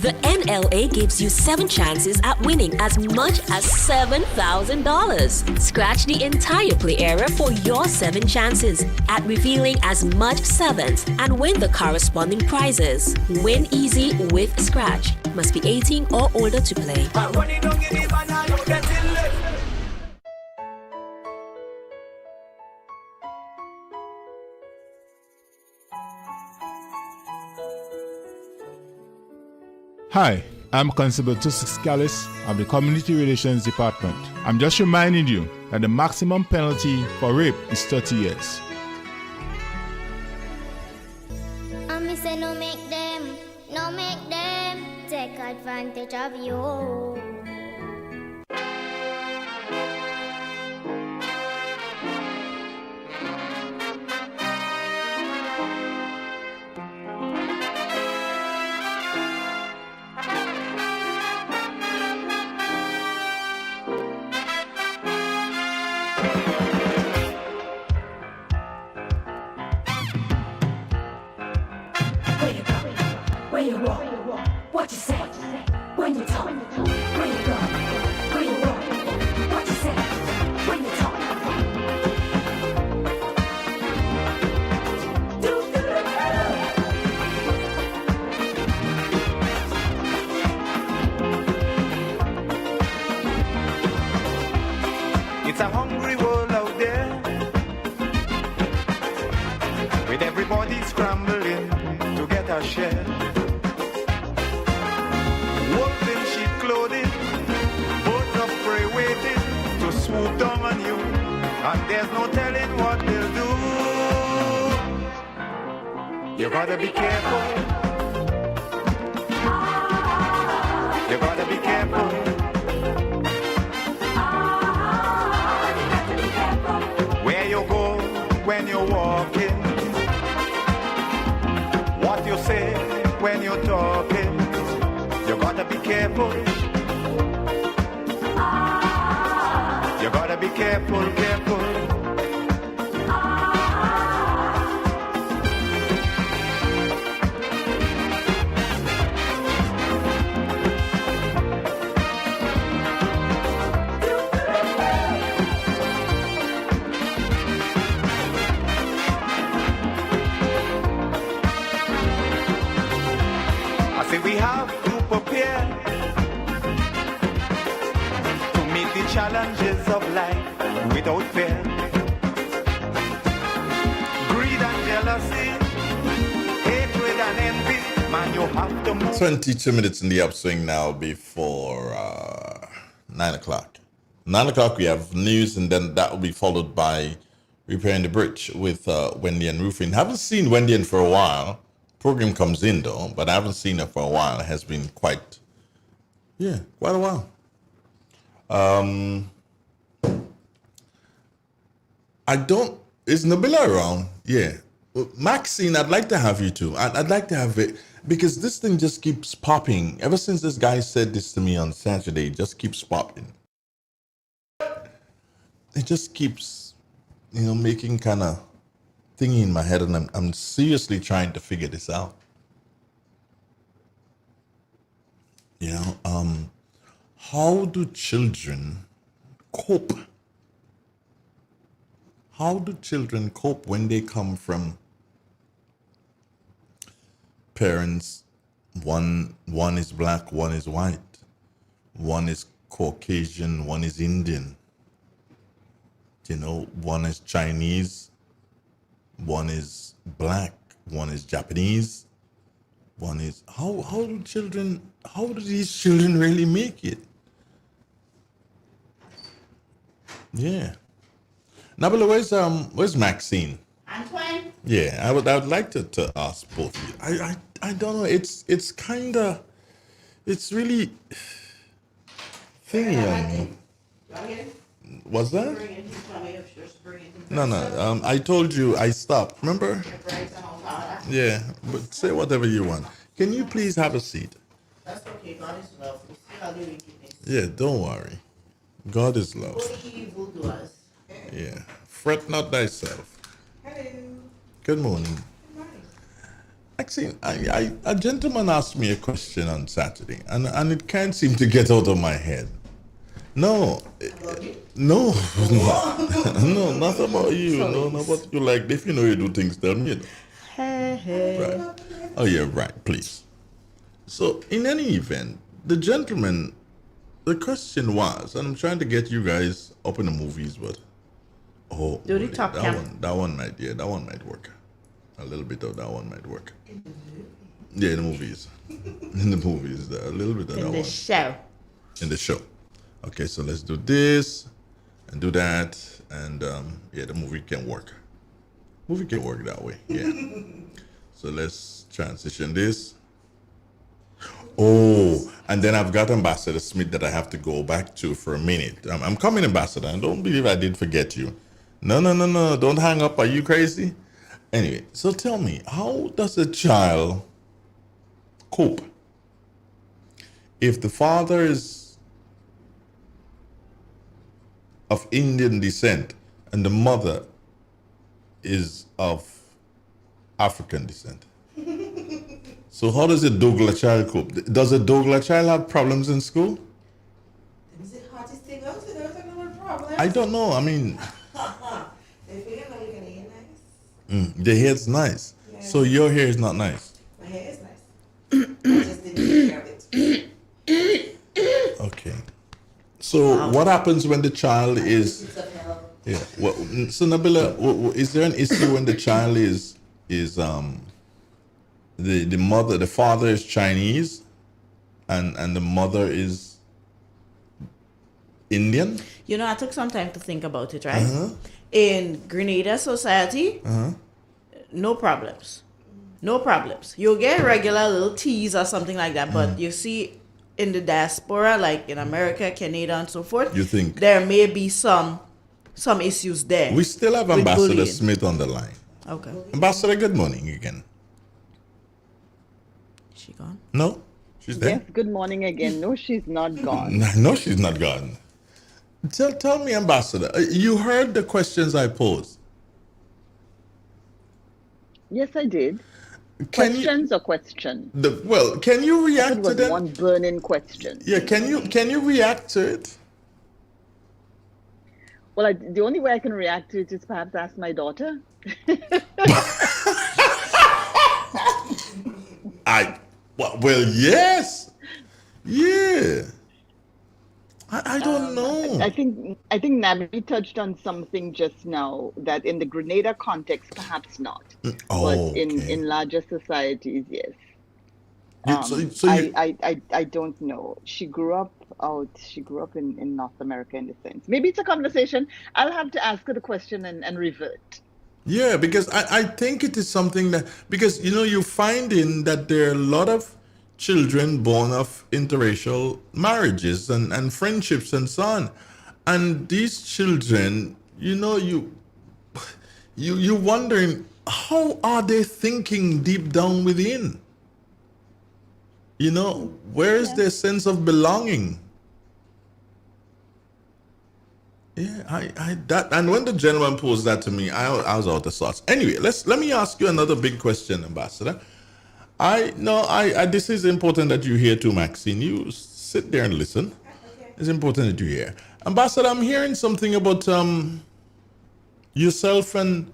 the NLA gives you 7 chances at winning as much as $7,000. Scratch the entire play area for your 7 chances at revealing as much 7s and win the corresponding prizes. Win easy with Scratch. Must be 18 or older to play. Hi, I'm Constable Tussis Callis of the Community Relations Department. I'm just reminding you that the maximum penalty for rape is 30 years. Me say no make them take advantage of you. Where you walk, what you say, when you talk, where you go, where you walk, what you say, when you talk. share. Wolves in sheep clothing, birds of prey waiting to swoop down on you, and there's no telling what they'll do. You gotta be careful. You gotta be careful. Where you go when you're walking, what you say when you're talking, you gotta be careful. You gotta be careful, careful. I say we have to prepare to meet the challenges of life without fear. Greed and jealousy, hatred and envy, man, you have to move. 22 minutes in the upswing now before 9 o'clock. 9 o'clock we have news, and then that will be followed by repairing the bridge with Wendy and Roofing. Haven't seen Wendy in for a while. Program comes in though, but I haven't seen her for a while. It has been quite a while. Is Nabila around? Yeah. Well, Maxine, I'd like to have you too. I'd like to have it because this thing just keeps popping. Ever since this guy said this to me on Saturday, it just keeps popping. It just keeps, making kind of thingy in my head, and I'm seriously trying to figure this out. How do children cope? How do children cope when they come from parents, one is black, one is white, one is Caucasian, one is Indian, one is Chinese, one is black, one is Japanese, one is how do these children really make it? Yeah. Nabila, where's Maxine? Antoine? Yeah, I would like to ask both of you. I don't know. It's really thingy on me. What's that? No. I told you I stopped. Remember? Yeah, but say whatever you want. Can you please have a seat? That's okay. God is love. We see all the wickedness. Yeah, don't worry. God is love. Only evil doers. Yeah. Fret not thyself. Hello. Good morning. Maxine, a gentleman asked me a question on Saturday, and it can't seem to get out of my head. No, no, not about you. No, not about you. Like, if you do things, tell me. Hey. Right. Oh, yeah, right, please. So, in any event, the question was, and I'm trying to get you guys up in the movies, but Do the top cam. That one might work. A little bit of that one might work. Yeah, in the movies. In the movies, a little bit of that one. In the show. In the show. Okay, so let's do this and do that, and the movie can work. Movie can work that way. Yeah. So let's transition this. Oh, and then I've got Ambassador Smith that I have to go back to for a minute. I'm coming, Ambassador, and don't believe I did forget you. No, don't hang up. Are you crazy? Anyway, so tell me, how does a child cope if the father is of Indian descent and the mother is of African descent? So how does a Douglas child cope? Does a Douglas child have problems in school? Is it hottest thing out? They don't have no problem. I don't know. I mean, They figure out you're gonna get nice. the hair's nice. Yeah. So your hair is not nice. My hair is nice. I just didn't take care of it. Okay. So what happens when the child is? It's of hell. Yeah. Well, so Nabila, is there an issue when the child is the father is Chinese, and the mother is Indian. You know, I took some time to think about it, right? In Grenada society, no problems. No problems. You'll get regular little teas or something like that, but you see in the diaspora, like in America, Canada, and so forth, You think there may be some issues there. we still have with Ambassador bullying. Smith on the line? Okay. Ambassador, good morning again. She gone? No, she's there. Yes, good morning again. No, she's not gone. No, she's not gone. Tell me, Ambassador, you heard the questions I posed. Yes, I did. Can Questions or question? Can you react It to was them? one burning question. Yeah, can you react to it? Well, the only way I can react to it is perhaps ask my daughter. Yes. Yeah. I don't know. I think Nabi touched on something just now that in the Grenada context, perhaps not, but in larger societies, yes. I don't know. She grew up in North America in a sense. Maybe it's a conversation. I'll have to ask her the question and revert. Yeah, because I think it is something that, because you find in that there are a lot of children born of interracial marriages and friendships and so on, and these children, you wondering, how are they thinking deep down within? Where is their sense of belonging? Yeah, and when the gentleman posed that to me, I was out of sorts. Anyway, let me ask you another big question, Ambassador. This is important that you hear too, Maxine. You sit there and listen. It's important that you hear. Ambassador, I'm hearing something about yourself and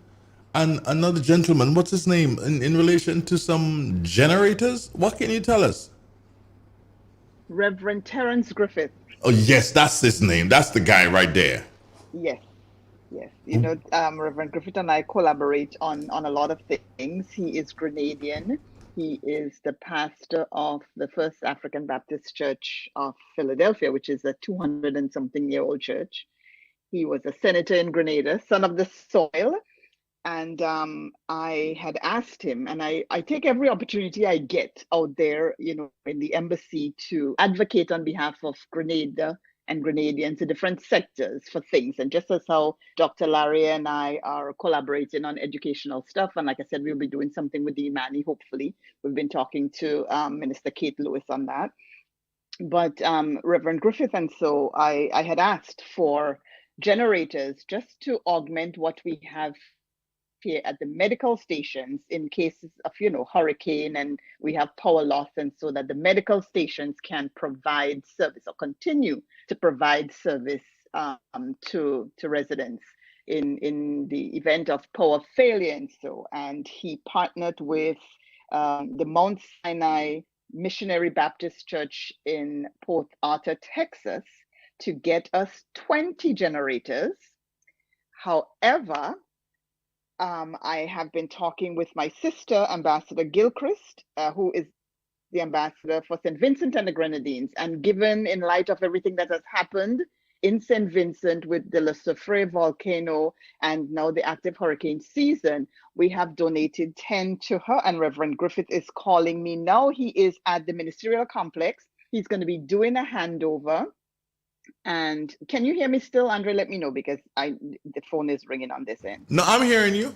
another gentleman. What's his name? In relation to some generators? What can you tell us? Reverend Terence Griffith. Oh, yes, that's his name. That's the guy right there. Yes. Reverend Griffith and I collaborate on a lot of things. He is Grenadian. He is the pastor of the First African Baptist Church of Philadelphia, which is a 200 and something year old church. He was a senator in Grenada, son of the soil. And I had asked him, and I take every opportunity I get out there, in the embassy to advocate on behalf of Grenada and Grenadians in different sectors for things. And just as how Dr. Larry and I are collaborating on educational stuff, and like I said, we'll be doing something with the Imani, hopefully. We've been talking to Minister Kate Lewis on that. But Reverend Griffith, and so I had asked for generators just to augment what we have here at the medical stations in cases of hurricane, and we have power loss, and so that the medical stations can provide service or continue to provide service to residents in the event of power failure. And he partnered with the Mount Sinai Missionary Baptist Church in Port Arthur, Texas, to get us 20 generators. However, I have been talking with my sister, Ambassador Gilchrist, who is the ambassador for St. Vincent and the Grenadines. And given in light of everything that has happened in St. Vincent with the Le Soufrière volcano and now the active hurricane season, we have donated 10 to her. And Reverend Griffith is calling me now. He is at the ministerial complex. He's going to be doing a handover. And can you hear me still, Andre? Let me know, because the phone is ringing on this end. No, I'm hearing you.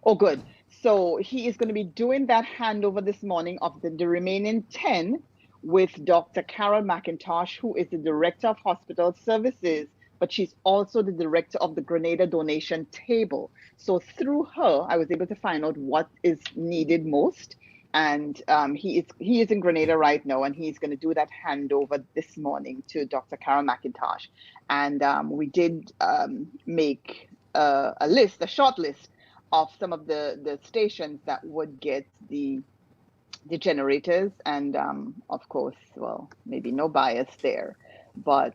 Oh, good. So he is going to be doing that handover this morning of the remaining 10 with Dr. Carol McIntosh, who is the Director of Hospital Services, but she's also the Director of the Grenada Donation Table. So through her, I was able to find out what is needed most. And he is in Grenada right now, and he's going to do that handover this morning to Dr. Carol McIntosh. And we did make a short list of some of the stations that would get the generators. And of course, well, maybe no bias there, but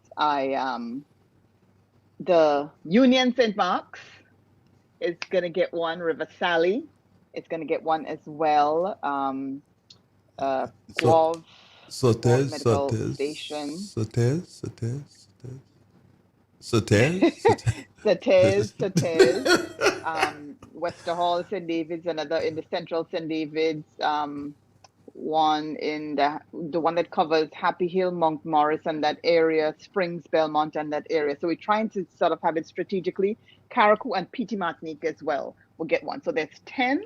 the Union St. Mark's is going to get one, River Sally. It's going to get one as well. So, Guelph Medical Station. Sautez. Wester Hall, St. David's, another in the central St. David's, one in the one that covers Happy Hill, Montmorris, and that area, Springs, Belmont, and that area. So we're trying to sort of have it strategically. Carriacou and Petit Martinique as well will get one. So there's 10,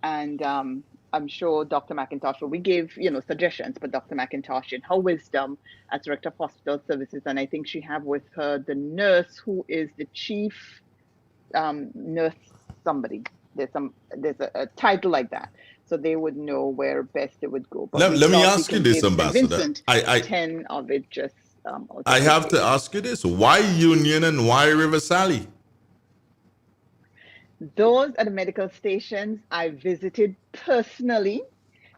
and I'm sure Dr. McIntosh, we gave, suggestions, but Dr. McIntosh, in her wisdom as Director of Hospital Services, and I think she have with her the nurse who is the chief nurse somebody. There's a title like that. So they would know where best it would go. But let me ask you this, St. Ambassador. Vincent, 10 of it just I have to ask you this. Why Union and why River Sally? Those are the medical stations I visited personally.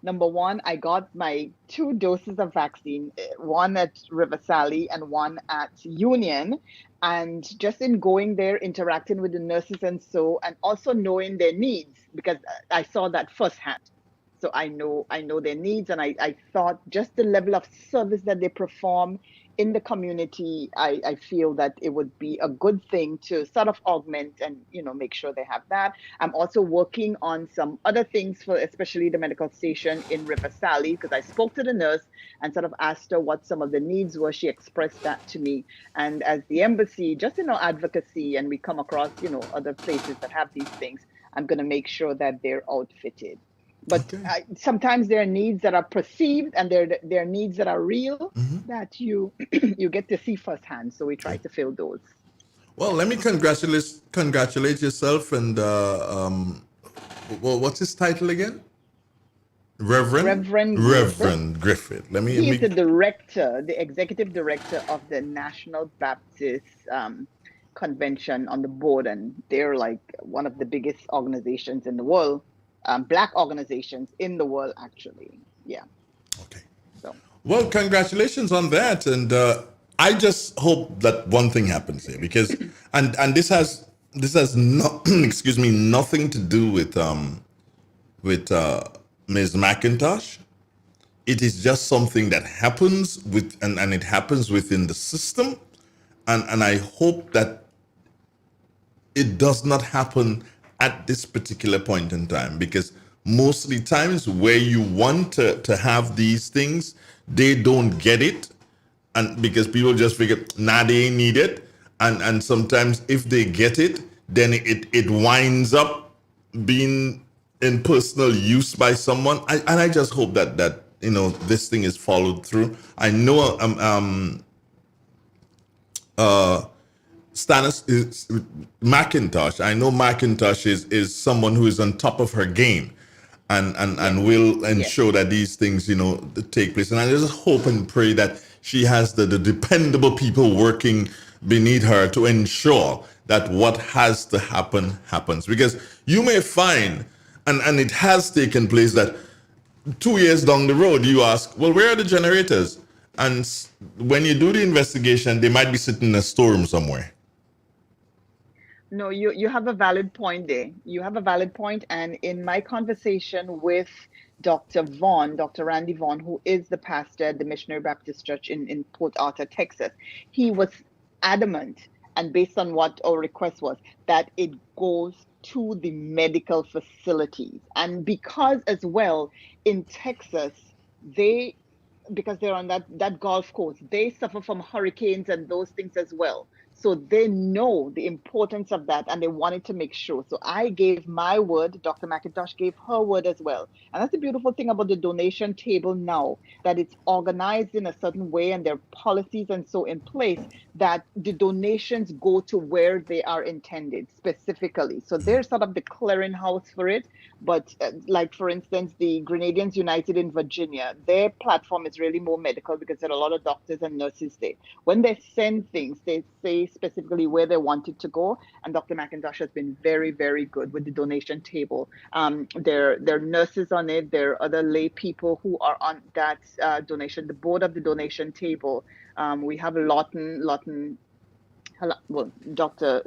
Number one, I got my 2 doses of vaccine, one at River Sally and one at Union. And just in going there, interacting with the nurses and also knowing their needs, because I saw that firsthand. So I know their needs, and I thought just the level of service that they perform in the community, I feel that it would be a good thing to sort of augment and, make sure they have that. I'm also working on some other things for especially the medical station in River Sally, because I spoke to the nurse and sort of asked her what some of the needs were. She expressed that to me. And as the embassy, just in our advocacy, and we come across, other places that have these things, I'm going to make sure that they're outfitted. But sometimes there are needs that are perceived, and there are needs that are real that you you get to see firsthand. So we try to fill those. Well, let me congratulate yourself and well, what's his title again? Reverend Griffith. He's the director, the executive director of the National Baptist Convention on the board, and they're like one of the biggest organizations in the world. Black organizations in the world, actually. Yeah. Okay. So. Well, congratulations on that, and I just hope that one thing happens here, because and this has nothing to do with Ms. McIntosh. It is just something that happens and it happens within the system, and I hope that it does not happen at this particular point in time, because mostly times where you want to have these things, they don't get it, and because people just figure, they ain't need it, and sometimes if they get it, then it winds up being in personal use by someone. I just hope that this thing is followed through. I know Stannis is McIntosh. I know McIntosh is someone who is on top of her game, and will ensure that these things take place. And I just hope and pray that she has the dependable people working beneath her to ensure that what has to happen happens. Because you may find, and it has taken place, that 2 years down the road you ask, well, where are the generators? And when you do the investigation, they might be sitting in a storeroom somewhere. No, you have a valid point there. You have a valid point. And in my conversation with Dr. Randy Vaughn, who is the pastor at the Missionary Baptist Church in Port Arthur, Texas, he was adamant, and based on what our request was, that it goes to the medical facilities. And because as well, in Texas, because they're on that Gulf Coast, they suffer from hurricanes and those things as well. So they know the importance of that, and they wanted to make sure. So I gave my word, Dr. McIntosh gave her word as well. And that's the beautiful thing about the donation table now, that it's organized in a certain way, and there are policies and so in place that the donations go to where they are intended specifically. So they're sort of the clearinghouse for it. But like, for instance, the Grenadians United in Virginia, their platform is really more medical because there are a lot of doctors and nurses there. When they send things, they say specifically where they want it to go. And Dr. McIntosh has been very, very good with the donation table. There are nurses on it. There are other lay people who are on that donation, the board of the donation table. We have Lawton well, Dr.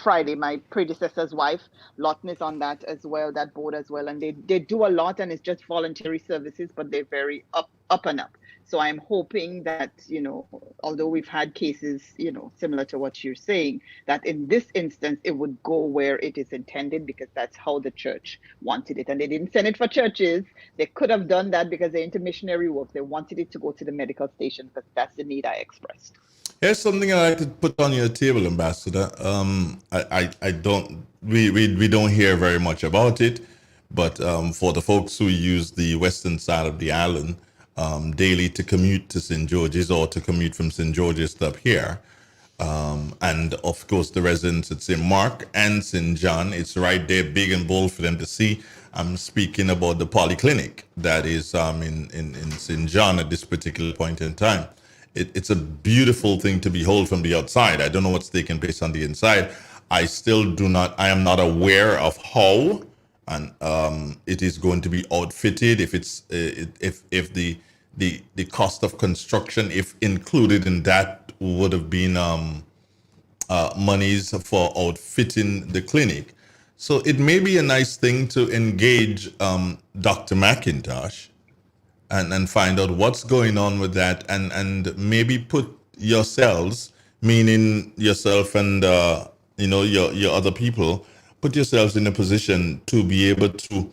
Friday, my predecessor's wife, Lawton is on that as well, that board as well, and they do a lot, and it's just voluntary services, but they're very up and up. So I'm hoping that, although we've had cases, similar to what you're saying, that in this instance it would go where it is intended, because that's how the church wanted it, and they didn't send it for churches. They could have done that because they're into missionary work. They wanted it to go to the medical station because that's the need I expressed. Here's something I like to put on your table, Ambassador. I don't, we don't hear very much about it, but for the folks who use the western side of the island daily to commute to St. George's or to commute from St. George's to up here, and of course the residents at St. Mark and St. John, it's right there, big and bold for them to see. I'm speaking about the polyclinic that is in St. John at this particular point in time. It's a beautiful thing to behold from the outside. I don't know what's taking place on the inside. I am not aware of how and it is going to be outfitted, if it's if the cost of construction, if included in that, would have been monies for outfitting the clinic. So it may be a nice thing to engage Dr. McIntosh and find out what's going on with that, and maybe put yourselves, meaning yourself and your other people, put yourselves in a position to be able to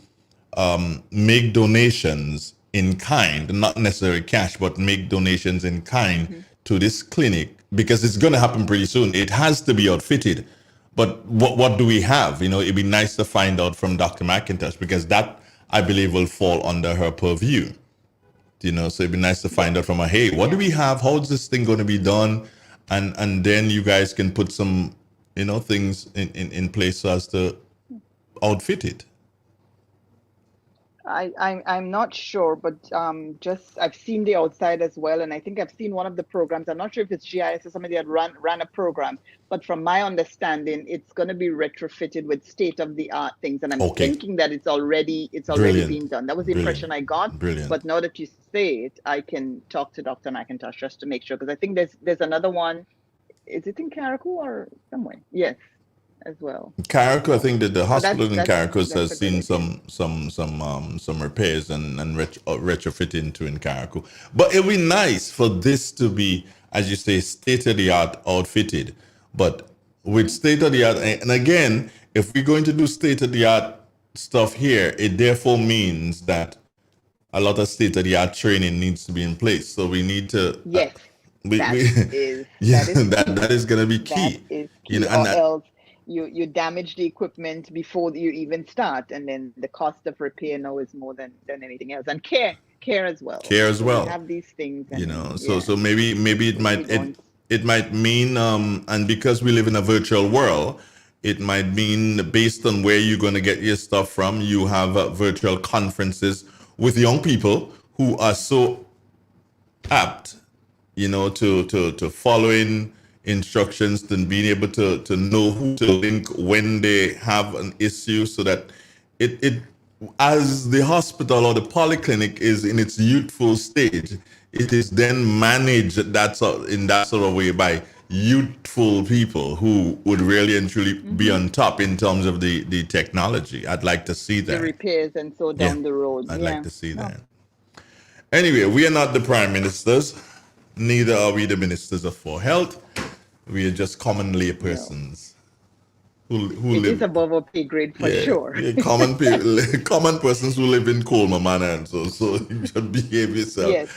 make donations in kind, not necessarily cash, but make donations in kind to this clinic, because it's going to happen pretty soon. It has to be outfitted. But what do we have? It'd be nice to find out from Dr. McIntosh, because that, I believe, will fall under her purview. So it'd be nice to find out from her, hey, what do we have? How's this thing going to be done? And then you guys can put some, things in place so as to outfit it. I'm not sure, but I've seen the outside as well, and I think I've seen one of the programs. I'm not sure if it's GIS or somebody that ran a program, but from my understanding, it's going to be retrofitted with state-of-the-art things, and I'm thinking that it's already being done. That was the impression I got. Brilliant. But now that you say it, I can talk to Dr. McIntosh just to make sure, because I think there's another one. Is it in Carriacou or somewhere? Yes, as well. Carriacou, I think that the hospital in Carriacou has seen some repairs and retrofitting to in Carriacou. But it would be nice for this to be, as you say, state-of-the-art outfitted. But with state-of-the-art, and again, if we're going to do state-of-the-art stuff here, it therefore means that a lot of state-of-the-art training needs to be in place. So we need to... Yes, that is going to be key. That is key, or else you damage the equipment before you even start, and then the cost of repair now is more than anything else, and care as well. We have these things, and, so maybe it might mean, and because we live in a virtual world, it might mean, based on where you're going to get your stuff from, you have virtual conferences with young people who are so apt, to following instructions, and being able to know who to link when they have an issue, so that it as the hospital or the polyclinic is in its youthful stage, it is then managed in that sort of way by youthful people who would really and truly be on top in terms of the technology. I'd like to see that. The repairs and so down the road. I'd like to see that. Anyway, we are not the prime ministers. Neither are we the ministers for health. We are just common lay persons who live. It is above our pay grade for sure. Yeah, common persons who live in Coleman Manor, and so you should behave yourself. Yes.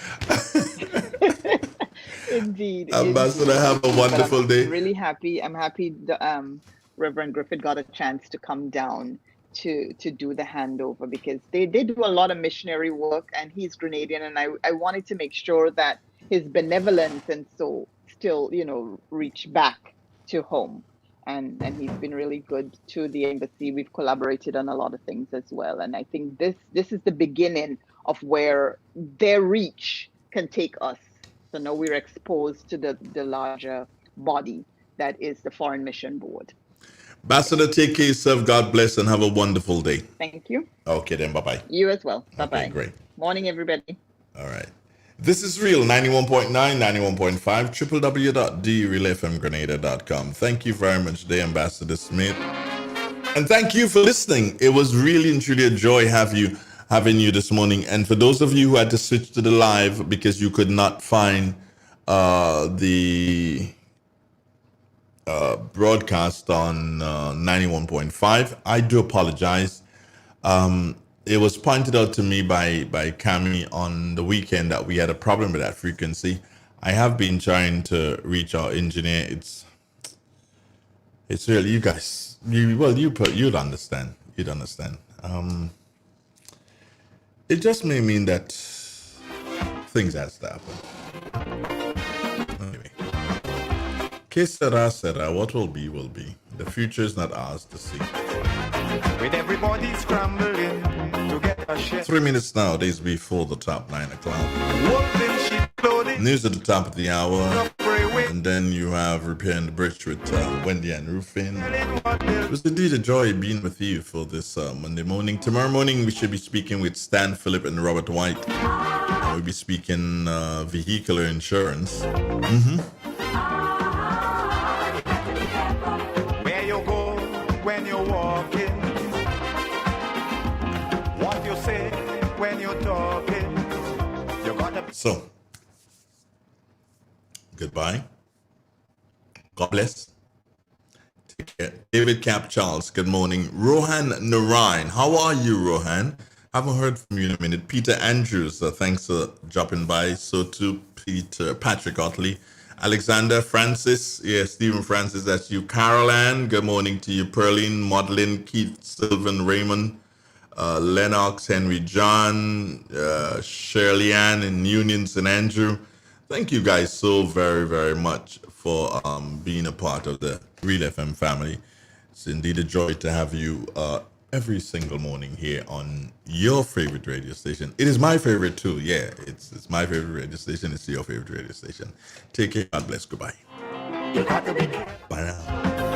Indeed. Ambassador, have a wonderful day. Really happy. I'm happy Reverend Griffith got a chance to come down to do the handover, because they do a lot of missionary work, and he's Grenadian, and I wanted to make sure that his benevolence and so still, reach back to home. And he's been really good to the embassy. We've collaborated on a lot of things as well. And I think this is the beginning of where their reach can take us. So now we're exposed to the larger body that is the Foreign Mission Board. Ambassador, take care of yourself. God bless, and have a wonderful day. Thank you. Okay, then. Bye-bye. You as well. Bye-bye. Okay, great. Morning, everybody. All right. This is Real 91.9, 91.5, www.drealfmgrenada.com. Thank you very much, Day Ambassador Smith. And thank you for listening. It was really and truly a joy having you this morning. And for those of you who had to switch to the live because you could not find the broadcast on 91.5, I do apologize. It was pointed out to me by Cami on the weekend that we had a problem with that frequency. I have been trying to reach our engineer. It's really, you guys, you'd understand. You'd understand. It just may mean that things has to happen. Anyway, que sera, sera. What will be, will be. The future is not ours to see. With everybody scrambling to get a share. 3 minutes nowadays before the top 9 o'clock. News at the top of the hour. And then you have Repairing the Bridge with Wendy and Rufin. It was indeed a joy being with you for this Monday morning. Tomorrow morning we should be speaking with Stan Phillip and Robert White. We'll be speaking vehicular insurance. Where you go when you're walking, what you say when you're talking, you gotta. So, goodbye. God bless. Take care. David Cap Charles, good morning. Rohan Narayan, how are you, Rohan? Haven't heard from you in a minute. Peter Andrews, thanks for dropping by. So too, Patrick Otley. Alexander Francis, Stephen Francis, that's you. Carol Ann, good morning to you. Perline, Madeline, Keith, Sylvan, Raymond, Lennox, Henry John, Shirley Ann in Union, St. Andrew. Thank you guys so very, very much for being a part of the Real FM family. It's indeed a joy to have you every single morning here on your favorite radio station. It is my favorite too. Yeah, it's my favorite radio station. It's your favorite radio station. Take care. God bless. Goodbye. Bye now.